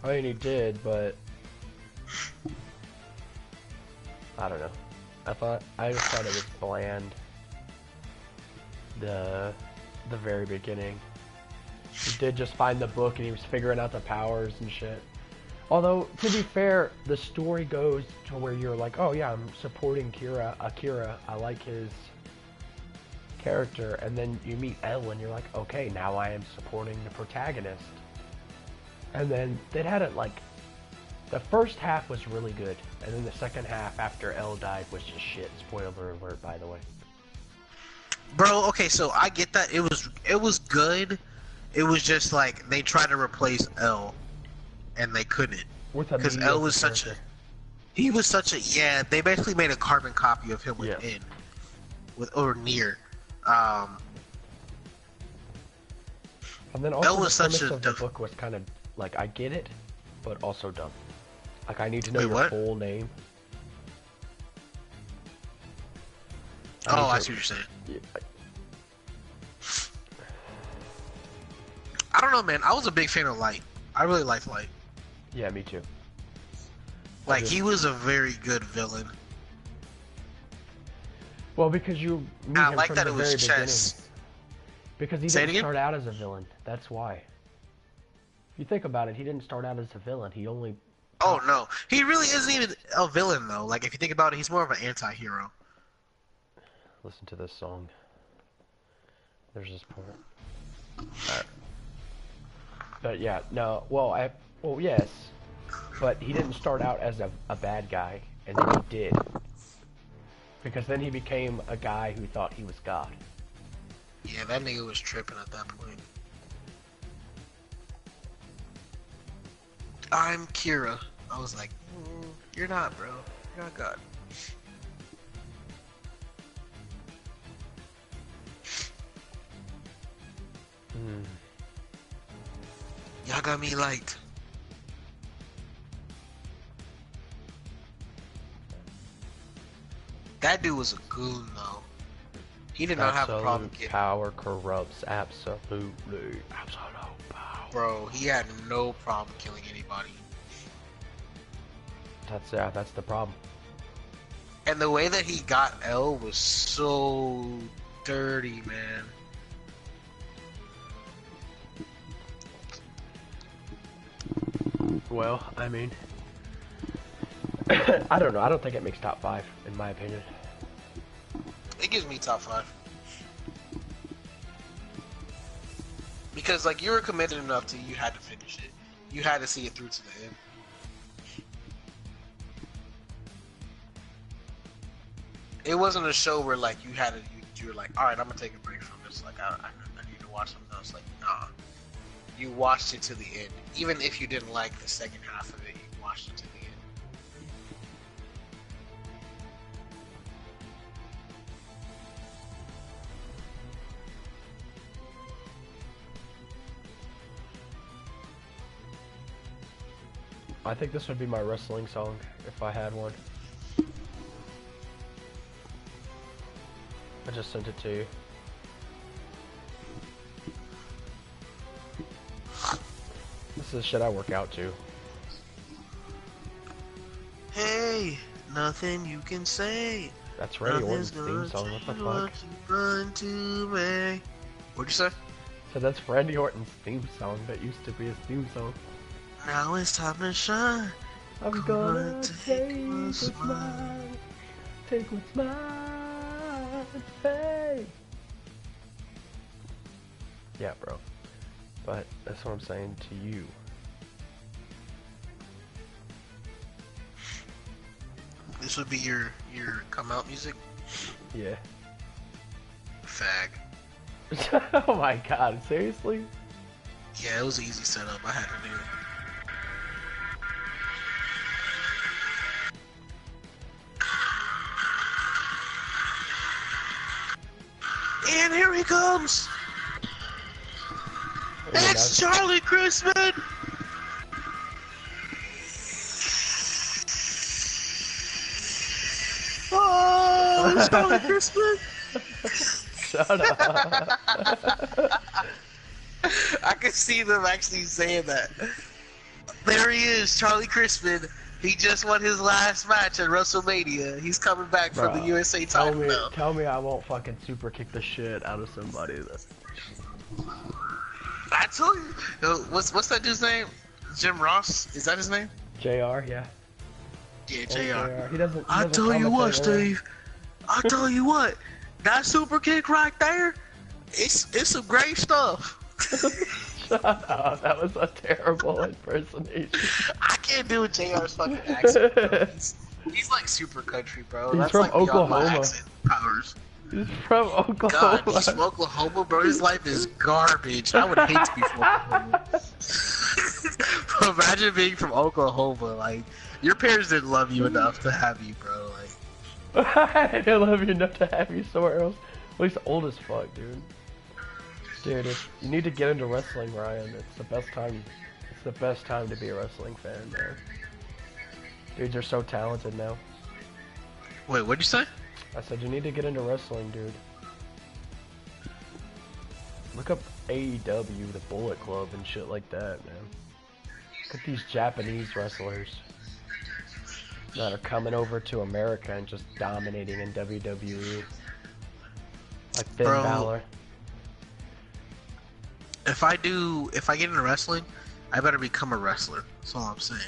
I mean, he did, but I don't know. I just thought it was bland. The very beginning. He did just find the book and he was figuring out the powers and shit. Although, to be fair, the story goes to where you're like, oh yeah, I'm supporting Akira. I like his character. And then you meet L and you're like, okay, now I am supporting the protagonist. And then they had it like, the first half was really good. And then the second half after L died was just shit. Spoiler alert, by the way. Bro, okay, so I get that. It was good. It was just like, they tried to replace L. And they couldn't, because L was such a, yeah. They basically made a carbon copy of him within, or near. And then also L was the premise such a of the book was kind of like, I get it, but also dumb. Like, I need to know your full name. I see what you're saying. Yeah. I don't know, man. I was a big fan of Light. I really liked Light. Yeah, me too. Like, he was a very good villain. Well, because you meet him like from that the it was very chess. beginning. Because he didn't start out as a villain. That's why. If you think about it, he didn't start out as a villain. He only... Oh, no. He really isn't even a villain, though. Like, if you think about it, he's more of an anti-hero. Listen to this song. There's this part. Alright. But yeah, no, well, yes, but he didn't start out as a bad guy, and then he did. Because then he became a guy who thought he was God. Yeah, that nigga was tripping at that point. I'm Kira. I was like, you're not, bro. You're not God. Y'all got me Light. That dude was a goon, though. He did not have a problem getting... Power corrupts absolutely. Absolute power. Bro, he had no problem killing anybody. That's the problem. And the way that he got L was so dirty, man. Well, I mean, I don't know. I don't think it makes top 5, in my opinion. It gives me top 5. Because, like, you were committed enough to, you had to finish it. You had to see it through to the end. It wasn't a show where, like, you had to, you were like, alright, I'm gonna take a break from this. Like, I need to watch something else. Like, nah. You watched it to the end. Even if you didn't like the second half of it, you watched it to the end. I think this would be my wrestling song, if I had one. I just sent it to you. This is shit I work out to. Hey, nothing you can say. That's Randy Orton's theme song. What the fuck? Run to me. What'd you say? So that's Randy Orton's theme song. That used to be his theme song. Now it's time to shine. I'm gonna take what's mine. Take what's mine. Hey. Yeah, bro. But that's what I'm saying to you. This would be your come out music? Yeah. Fag. Oh my god, seriously? Yeah, it was an easy setup. I had to do it. And here he comes! It's Charlie Crispin! Oh, Charlie Crispin! Shut up. I can see them actually saying that. There he is, Charlie Crispin. He just won his last match at WrestleMania. He's coming back for the USA title now. Tell me I won't fucking super kick the shit out of somebody. I told you. What's that dude's name? Jim Ross? Is that his name? JR, yeah. Yeah, Oh, JR. He doesn't. I tell you what, commentate Steve. I tell you what. That super kick right there, it's some great stuff. Shut up. That was a terrible impersonation. I can't do JR's fucking accent, bro. He's like super country, bro. He's That's from like beyond my Oklahoma. accent powers. He's from Oklahoma. God, he's from Oklahoma, bro. His life is garbage. I would hate to be from Oklahoma. Bro, imagine being from Oklahoma. Like, your parents didn't love you enough to have you, bro. Like, I didn't love you enough to have you somewhere else. Well, he's old as fuck, dude. Dude, you need to get into wrestling, Ryan. It's the best time. It's the best time to be a wrestling fan, man. Dudes are so talented now. wait, what'd you say? I said you need to get into wrestling, dude. Look up AEW, the Bullet Club, and shit like that, man. Look at these Japanese wrestlers that are coming over to America and just dominating in WWE. Like Finn Balor. If I get into wrestling, I better become a wrestler. That's all I'm saying.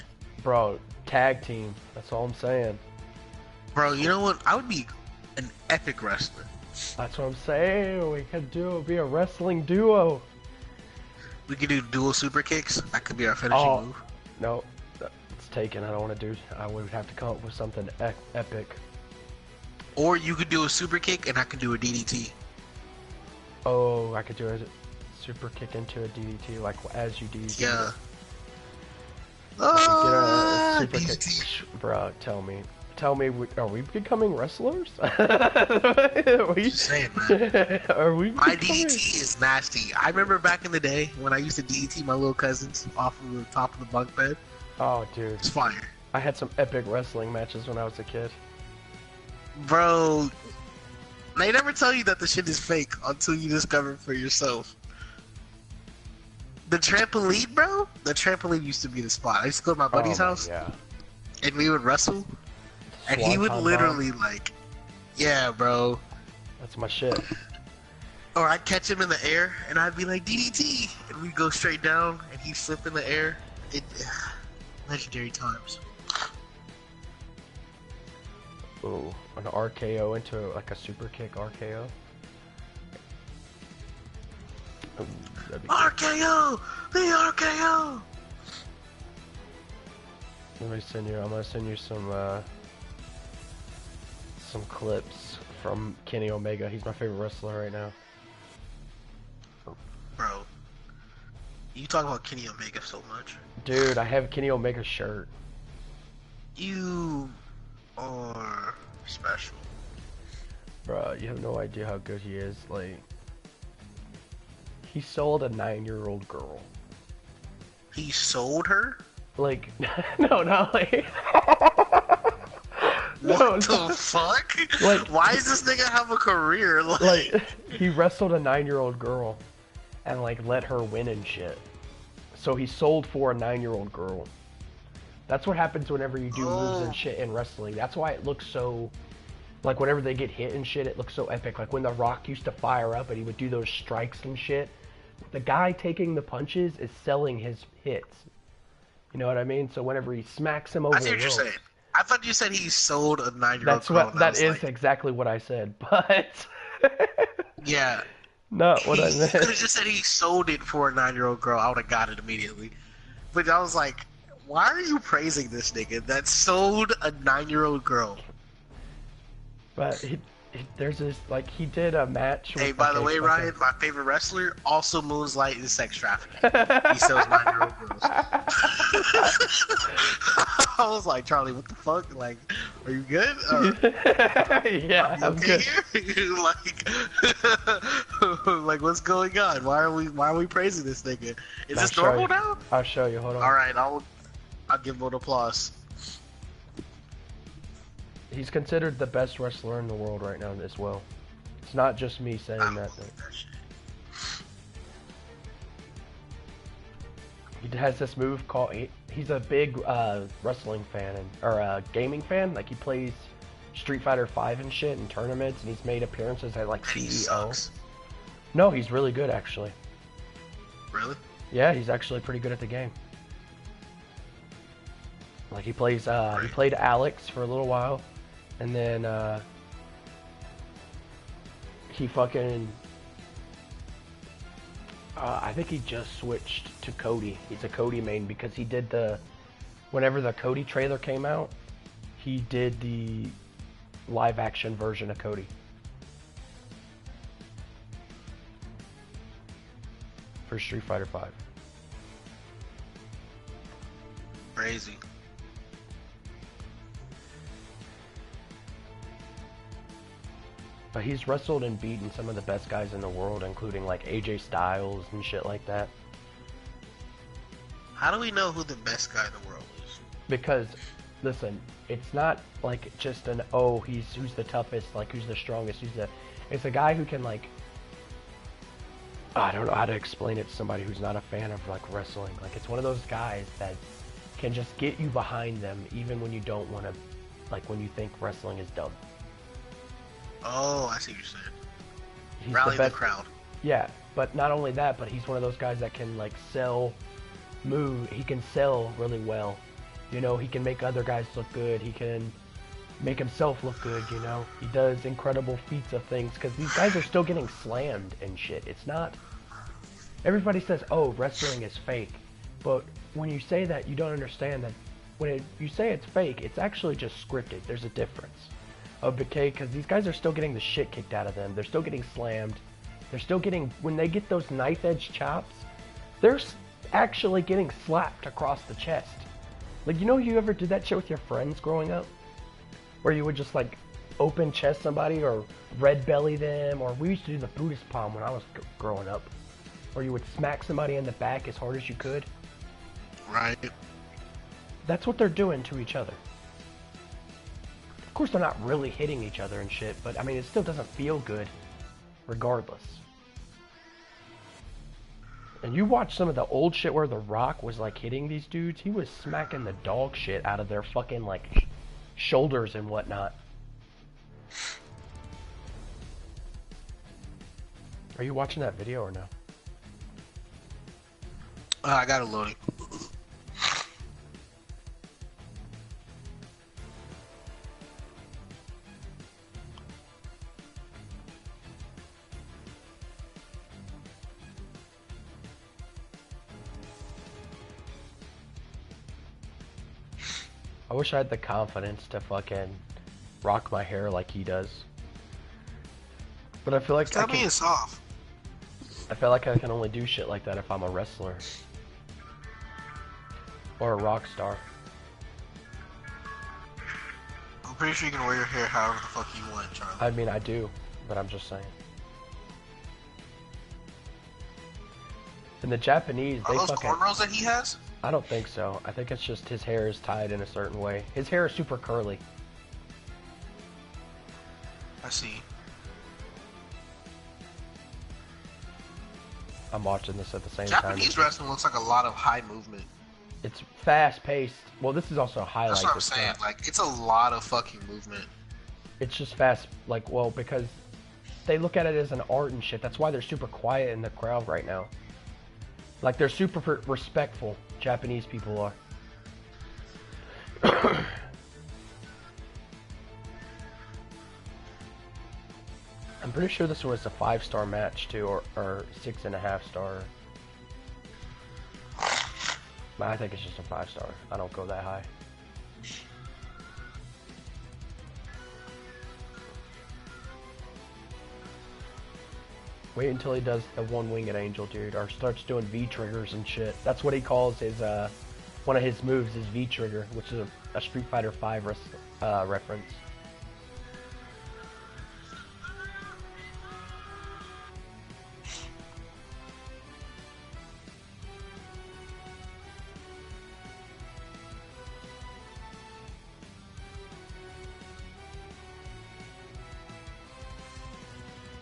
Bro, tag team. That's all I'm saying. Bro, you know what? I would be an epic wrestler. That's what I'm saying. We could be a wrestling duo. We could do dual super kicks. That could be our finishing move. No, it's taken. I don't want to do. I would have to come up with something epic. Or you could do a super kick, and I could do a DDT. Oh, I could do a super kick into a DDT, like as you DDT. Yeah. Super DDT. kick. Bro, tell me, are we becoming wrestlers? Are we? Just saying, man. Are we? My DDT is nasty. I remember back in the day when I used to DDT my little cousins off of the top of the bunk bed. Oh, dude. It's fire. I had some epic wrestling matches when I was a kid. Bro, they never tell you that the shit is fake until you discover it for yourself. The trampoline, bro? The trampoline used to be the spot. I used to go to my buddy's house, and we would wrestle, and he would literally, like, yeah, bro. That's my shit. Or I'd catch him in the air, and I'd be like, DDT! And we'd go straight down, and he'd flip in the air. Legendary times. Ooh, an RKO into like a super kick RKO. Ooh, RKO! The RKO! Let me send you. I'm gonna send you some clips from Kenny Omega. He's my favorite wrestler right now. Bro, you talk about Kenny Omega so much. Dude, I have Kenny Omega's shirt. You are special. Bro, you have no idea how good he is. Like, he sold a 9-year-old girl. He sold her? Like, no, not like. What the fuck? Like, why does this nigga have a career? Like, he wrestled a 9-year-old girl and like let her win and shit. So he sold for a 9-year-old girl. That's what happens whenever you do moves and shit in wrestling. That's why it looks so, like, whenever they get hit and shit, it looks so epic. Like when The Rock used to fire up and he would do those strikes and shit. The guy taking the punches is selling his hits. You know what I mean? So whenever he smacks him over the rope. I see what you're saying. I thought you said he sold a 9-year-old girl. That is exactly what I said, but... yeah. Not what I meant. He could have just said he sold it for a 9-year-old girl. I would have got it immediately. But I was like, why are you praising this nigga that sold a 9-year-old girl? But there's this, like, he did a match with... Hey, by the way, Ryan, my favorite wrestler also moonlight in sex trafficking. He sells 9-year-old girls. I was like, Charlie, what the fuck? Like, are you good? Yeah, I'm good. like, what's going on? Why are we praising this nigga? Is this normal now? I'll show you. Hold on. All right, I'll give him an applause. He's considered the best wrestler in the world right now as well. It's not just me saying that. He has this move called... He's a big wrestling fan, or a gaming fan. Like, he plays Street Fighter 5 and shit in tournaments, and he's made appearances at, like, CEO. No, he's really good, actually. Really? Yeah, he's actually pretty good at the game. Like he plays, he played Alex for a little while, and then he fucking, I think he just switched to Cody. He's a Cody main because he did whenever the Cody trailer came out, he did the live action version of Cody. For Street Fighter V. Crazy. But he's wrestled and beaten some of the best guys in the world, including like AJ Styles and shit like that. How do we know who the best guy in the world is? Because, listen, it's not like just who's the toughest, like who's the strongest, it's a guy who can like, I don't know how to explain it to somebody who's not a fan of like wrestling. Like it's one of those guys that can just get you behind them even when you don't want to, like when you think wrestling is dumb. Oh, I see what you're saying. He's Rally the crowd. Yeah, but not only that, but he's one of those guys that can like he can sell really well. You know, he can make other guys look good. He can make himself look good, you know. He does incredible feats of things because these guys are still getting slammed and shit. It's not... Everybody says, oh, wrestling is fake. But when you say that, you don't understand that when you say it's fake, it's actually just scripted. There's a difference. Okay, because these guys are still getting the shit kicked out of them. They're still getting slammed. They're still getting... When they get those knife-edge chops, they're actually getting slapped across the chest. Like, you know, you ever did that shit with your friends growing up? Where you would just like open chest somebody or red belly them, or we used to do the Buddhist palm when I was growing up, or you would smack somebody in the back as hard as you could. Right. That's what they're doing to each other. Of course, they're not really hitting each other and shit, but I mean, it still doesn't feel good, regardless. And you watch some of the old shit where The Rock was like hitting these dudes, he was smacking the dog shit out of their fucking like shoulders and whatnot. Are you watching that video or no? I got it loading. I wish I had the confidence to fucking rock my hair like he does. But I feel like Stop being soft. I feel like I can only do shit like that if I'm a wrestler. Or a rock star. I'm pretty sure you can wear your hair however the fuck you want, Charlie. I mean, I do, but I'm just saying. And the Japanese, Are they those fucking... cornrows that he has? I don't think so. I think it's just his hair is tied in a certain way. His hair is super curly. I see. I'm watching this at the same time. Japanese wrestling looks like a lot of high movement. It's fast paced. Well, this is also a highlight. That's what I'm saying. Like, it's a lot of fucking movement. It's just fast, like, well, because they look at it as an art and shit. That's why they're super quiet in the crowd right now. Like, they're super respectful. Japanese people are. I'm pretty sure this was a 5-star match too, or 6.5 star. But I think it's just a 5-star. I don't go that high. Wait until he does the one-winged angel, dude, or starts doing V-triggers and shit. That's what he calls his, one of his moves is V-trigger, which is a Street Fighter V reference.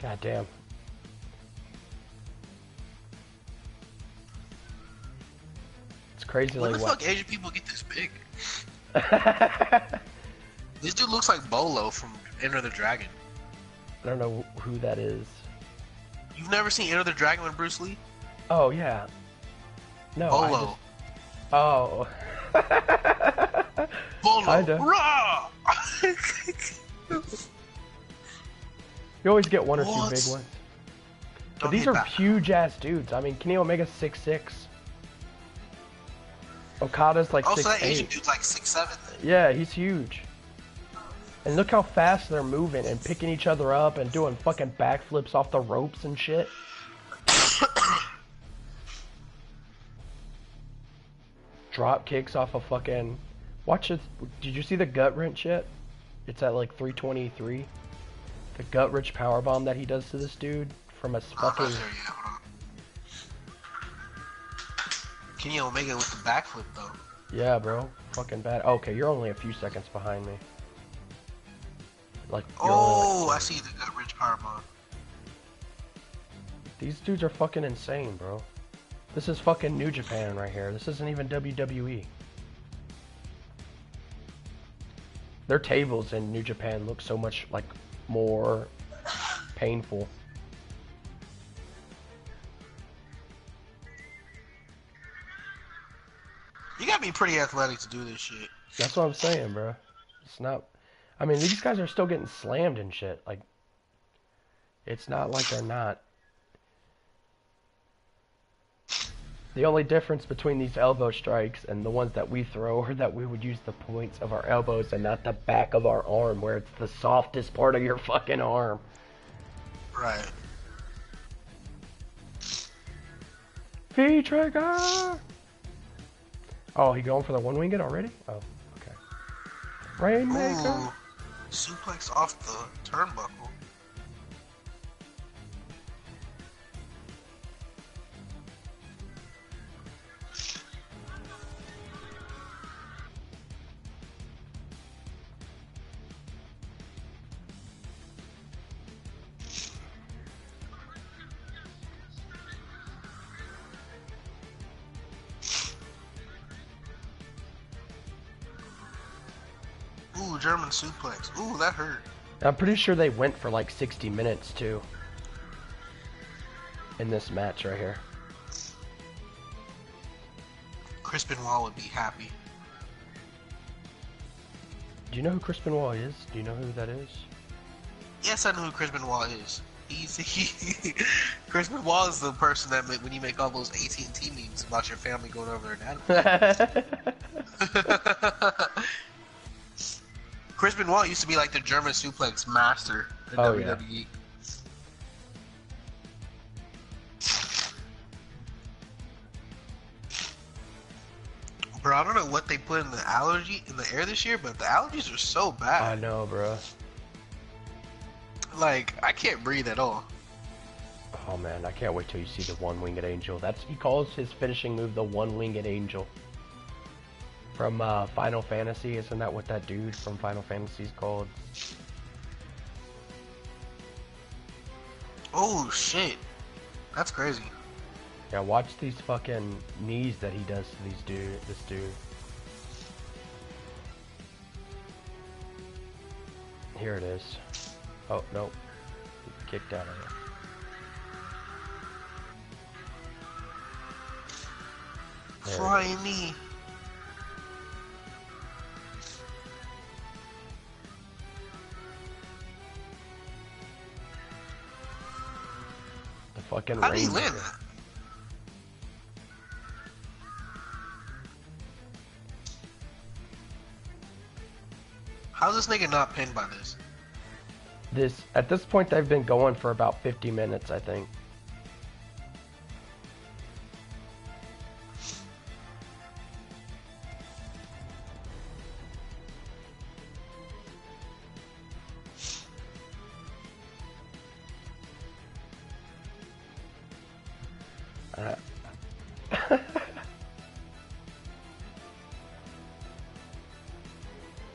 God damn. It's crazy. When like the what? fuck Asian people get this big? This dude looks like Bolo from Enter the Dragon. I don't know who that is. You've never seen Enter the Dragon with Bruce Lee? Oh yeah, No, Bolo. Oh. Bolo. Kinda. Raw! You always get one or two What? big ones. But Don't these hit are back. huge ass dudes. I mean, Kenny Omega's 6'6". Okada's like 6'8". So that Asian dude's like 6'7". Yeah, he's huge. And look how fast they're moving and picking each other up and doing fucking backflips off the ropes and shit. Drop kicks off a fucking... Watch it. Did you see the gut wrench yet? It's at like 323. The gut wrench powerbomb that he does to this dude from a fucking... There, yeah, hold on. Kenny Omega with the backflip though. Yeah, bro. Fucking bad. Okay, you're only a few seconds behind me. Like, you're only, like, I see the gut wrench powerbomb. these dudes are fucking insane, bro. This is fucking New Japan right here. This isn't even WWE. Their tables in New Japan look so much like more painful. You gotta be pretty athletic to do this shit. That's what I'm saying, bro. It's not... I mean, these guys are still getting slammed and shit. Like, it's not like they're not. The only difference between these elbow strikes and the ones that we throw are that we would use the points of our elbows and not the back of our arm, where it's the softest part of your fucking arm. Right. V-trigger! Oh, he going for the one-winged already? Oh, okay. Rainmaker! Ooh, suplex off the turnbuckle. Ooh, German suplex. Ooh, that hurt. I'm pretty sure they went for like 60 minutes too. In this match right here. Chris Benoit would be happy. Do you know who Chris Benoit is? Do you know who that is? Yes, I know who Chris Benoit is. Chris Benoit is the person that when you make all those AT&T memes about your family going over their anatomy. Chris Benoit used to be like the German suplex master in WWE. Yeah. Bro, I don't know what they put in the air this year, but the allergies are so bad. I know, bro. Like, I can't breathe at all. Oh man, I can't wait till you see the one-winged angel. He calls his finishing move the one-winged angel. From Final Fantasy, isn't that what that dude from Final Fantasy is called? Oh shit, that's crazy. Yeah, watch these fucking knees that he does to this dude. Here it is. Oh no, he kicked out of it. Flying knee. The fucking How did he rain. land that? How's this nigga not pinned by this? At this point, they've been going for about 50 minutes, I think.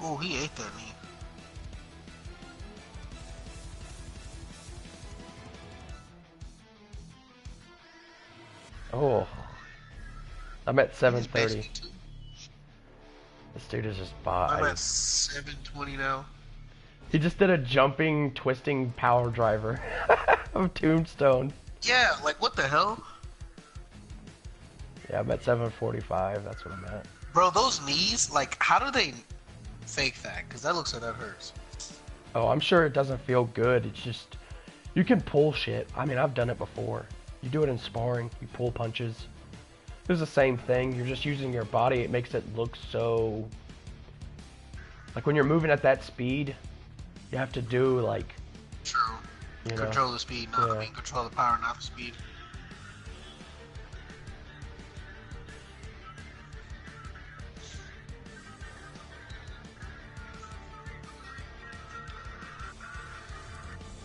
Oh, he ate that knee. Oh, I'm at He's 7:30. basically This dude is just I'm bye. at 7:20 now. He just did a jumping, twisting power driver of Tombstone. Yeah, like what the hell? Yeah, I'm at 745. That's what I'm at. Bro, those knees, like, how do they fake that? Because that looks like that hurts. Oh, I'm sure it doesn't feel good. It's just, you can pull shit. I mean, I've done it before. You do it in sparring. You pull punches. It's the same thing. You're just using your body. It makes it look so... Like, when you're moving at that speed, you have to do, like... True. You control the speed, not I mean, control the power, not the speed.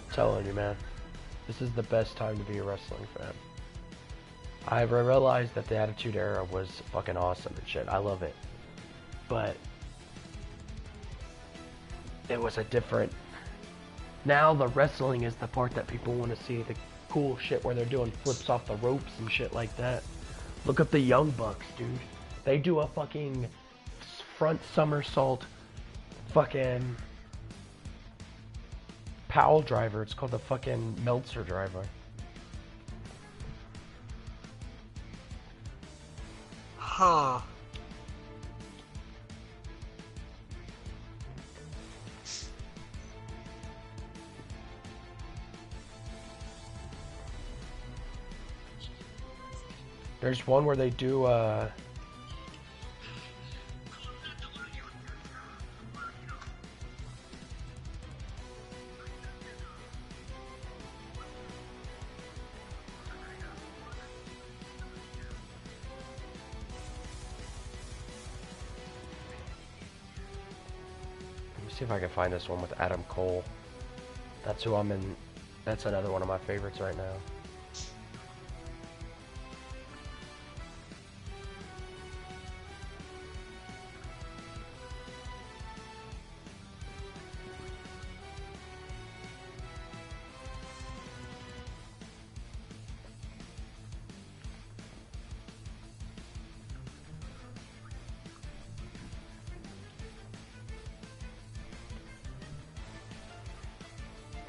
I'm telling you, man. This is the best time to be a wrestling fan. I realized that the Attitude Era was fucking awesome and shit. I love it. But it was a different... Now the wrestling is the part that people want to see. The cool shit where they're doing flips off the ropes and shit like that. Look up the Young Bucks, dude. They do a fucking front somersault fucking Powell driver. It's called the fucking Meltzer driver. Huh. There's one where they do see if I can find this one with Adam Cole. That's who I'm in. That's another one of my favorites right now.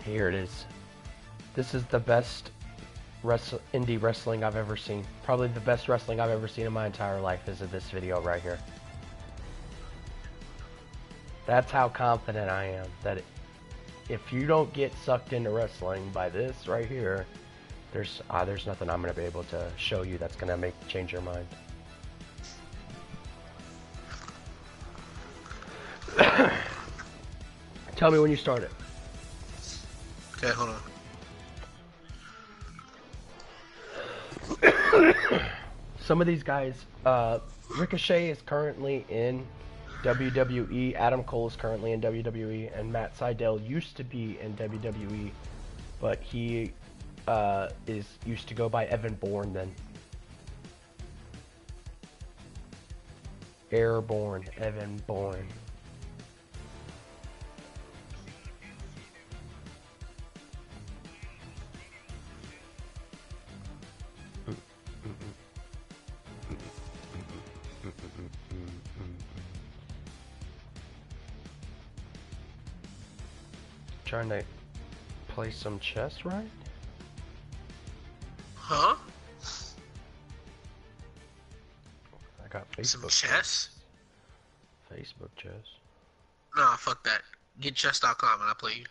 Here it is. This is the best indie wrestling I've ever seen. Probably the best wrestling I've ever seen in my entire life is in this video right here. That's how confident I am that if you don't get sucked into wrestling by this right here, there's nothing I'm going to be able to show you that's going to change your mind. Tell me when you start it. Okay, hold on. Some of these guys, Ricochet is currently in WWE, Adam Cole is currently in WWE, and Matt Sydal used to be in WWE, but he used to go by Evan Bourne then. Airborne, Evan Bourne. Trying to play some chess, right? Huh? I got Facebook. Some chess? Facebook chess. Nah, fuck that. Get chess.com and I'll play you.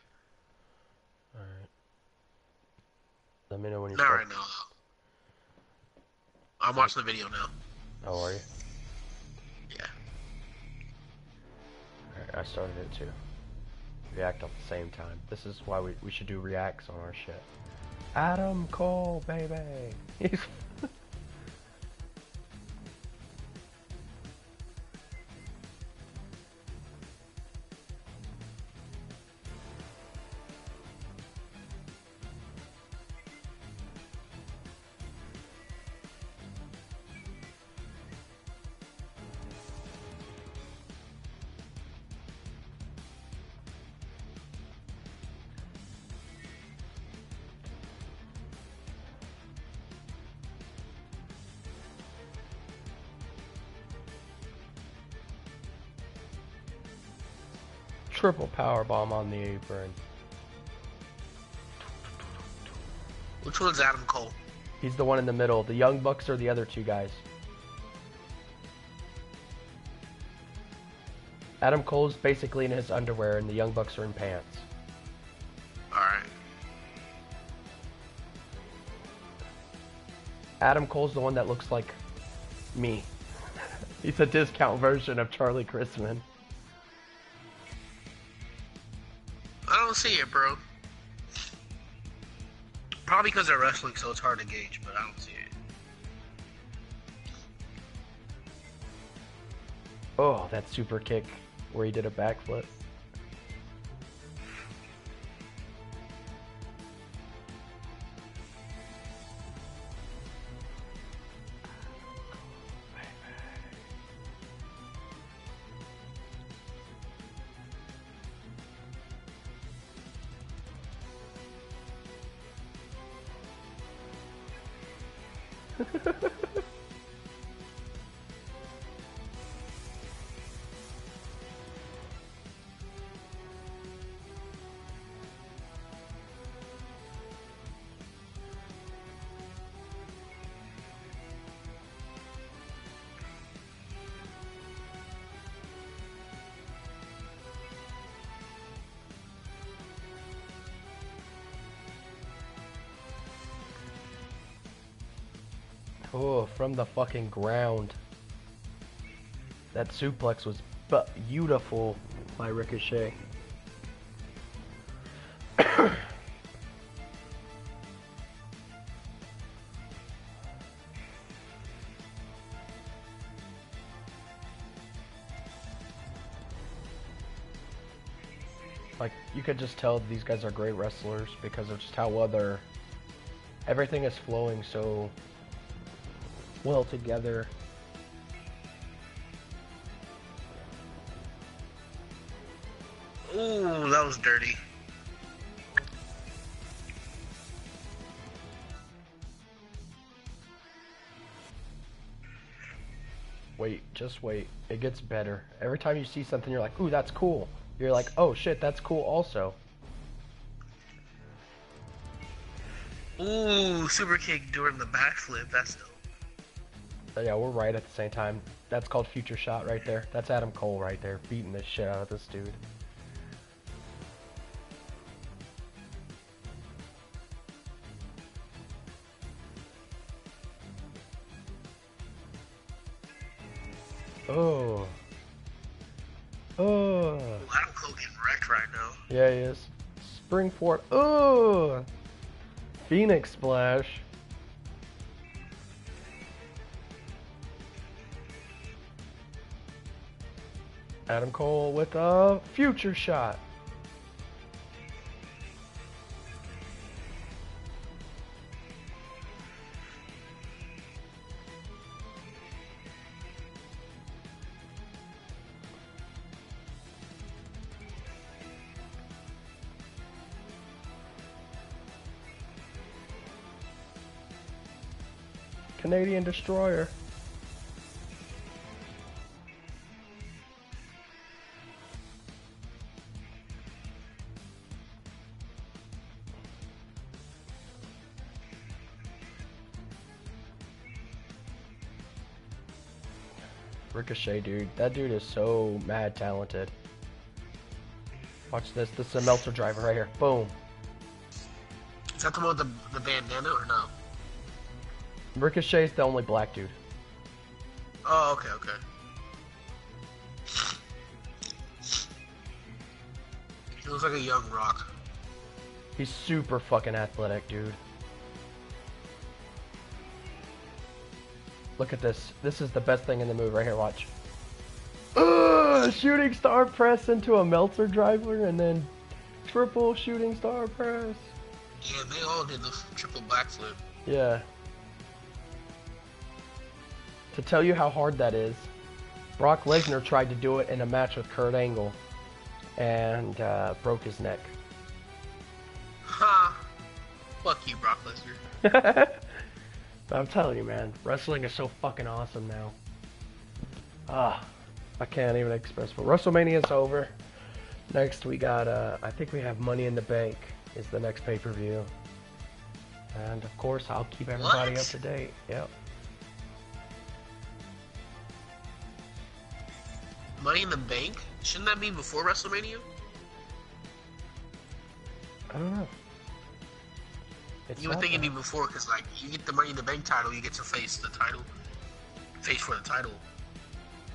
Alright. Let me know when you Not start. right now, though. I'm watching the video now. Oh, are you? Yeah. Alright, I started it too. React at the same time. This is why we should do reacts on our shit. Adam Cole, baby. He's triple power bomb on the apron. Which one's Adam Cole? He's the one in the middle. The Young Bucks are the other two guys. Adam Cole's basically in his underwear, and the Young Bucks are in pants. Alright. Adam Cole's the one that looks like me. He's a discount version of Charlie Chrisman. I don't see it, bro. Probably because they're wrestling, so it's hard to gauge, but I don't see it. Oh, that super kick where he did a backflip. Oh, from the fucking ground. That suplex was beautiful by Ricochet. Like, you could just tell these guys are great wrestlers because of just how well they're... Everything is flowing so well together. Ooh, that was dirty. Wait, just wait. It gets better. Every time you see something, you're like, ooh, that's cool. You're like, oh shit, that's cool also. Ooh, super kick during the backflip. That's dope. So yeah, we're right at the same time. That's called future shot right there. That's Adam Cole right there, beating the shit out of this dude. Oh. Oh. Adam Cole getting wrecked right now. Yeah, he is. Spring forward. Oh. Phoenix splash. Adam Cole with a future shot. Canadian Destroyer. Ricochet, dude. That dude is so mad talented. Watch this. This is a Meltzer driver right here. Boom. Is that the one with the bandana or no? Ricochet's the only black dude. Oh, okay, okay. He looks like a young Rock. He's super fucking athletic, dude. Look at this. This is the best thing in the move right here. Watch. Shooting star press into a Meltzer driver and then triple shooting star press. Yeah, they all did the triple backflip. Yeah. To tell you how hard that is, Brock Lesnar tried to do it in a match with Kurt Angle and broke his neck. Ha! Fuck you, Brock Lesnar. I'm telling you, man, wrestling is so fucking awesome now. I can't even express. But WrestleMania is over. Next we got, I think we have Money in the Bank is the next pay-per-view. And of course, I'll keep everybody up to date. Yep. Money in the Bank? Shouldn't that be before WrestleMania? I don't know. It's You would not think it'd be that. before, because, like, you get the Money in the Bank title, you get to face the title. Face for the title.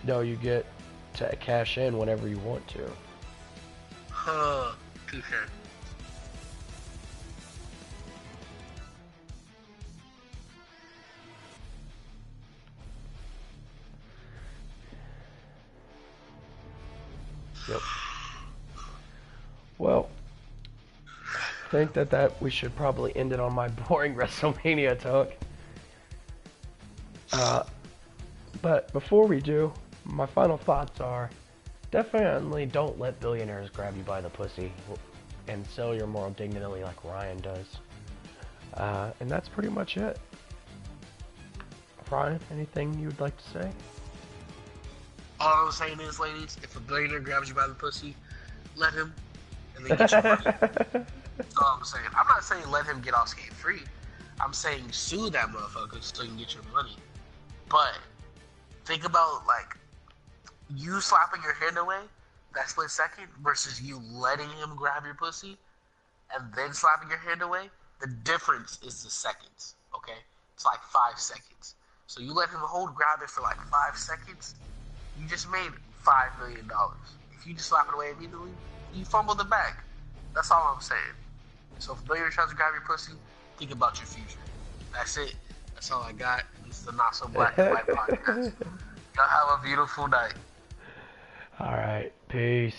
No, you get to cash in whenever you want to. Huh. Touche. Yep. Well, I think that we should probably end it on my boring WrestleMania talk. But before we do, my final thoughts are definitely don't let billionaires grab you by the pussy and sell your moral dignity like Ryan does. And that's pretty much it. Ryan, anything you'd like to say? All I'm saying is, ladies, if a billionaire grabs you by the pussy, let him, and then get your money. That's all I'm saying. I'm not saying let him get off scot-free. I'm saying sue that motherfucker so you can get your money. But think about, like, you slapping your hand away, that split second, versus you letting him grab your pussy and then slapping your hand away. The difference is the seconds, okay? It's like 5 seconds. So you let him grab it for like 5 seconds, you just made $5 million. If you just slap it away immediately, you fumbled the bag. That's all I'm saying. So if a billionaire tries to grab your pussy, think about your future. That's it. That's all I got. This is the Not So Black and White podcast. Y'all have a beautiful night. Alright, peace.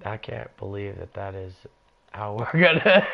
I can't believe that is how we're gonna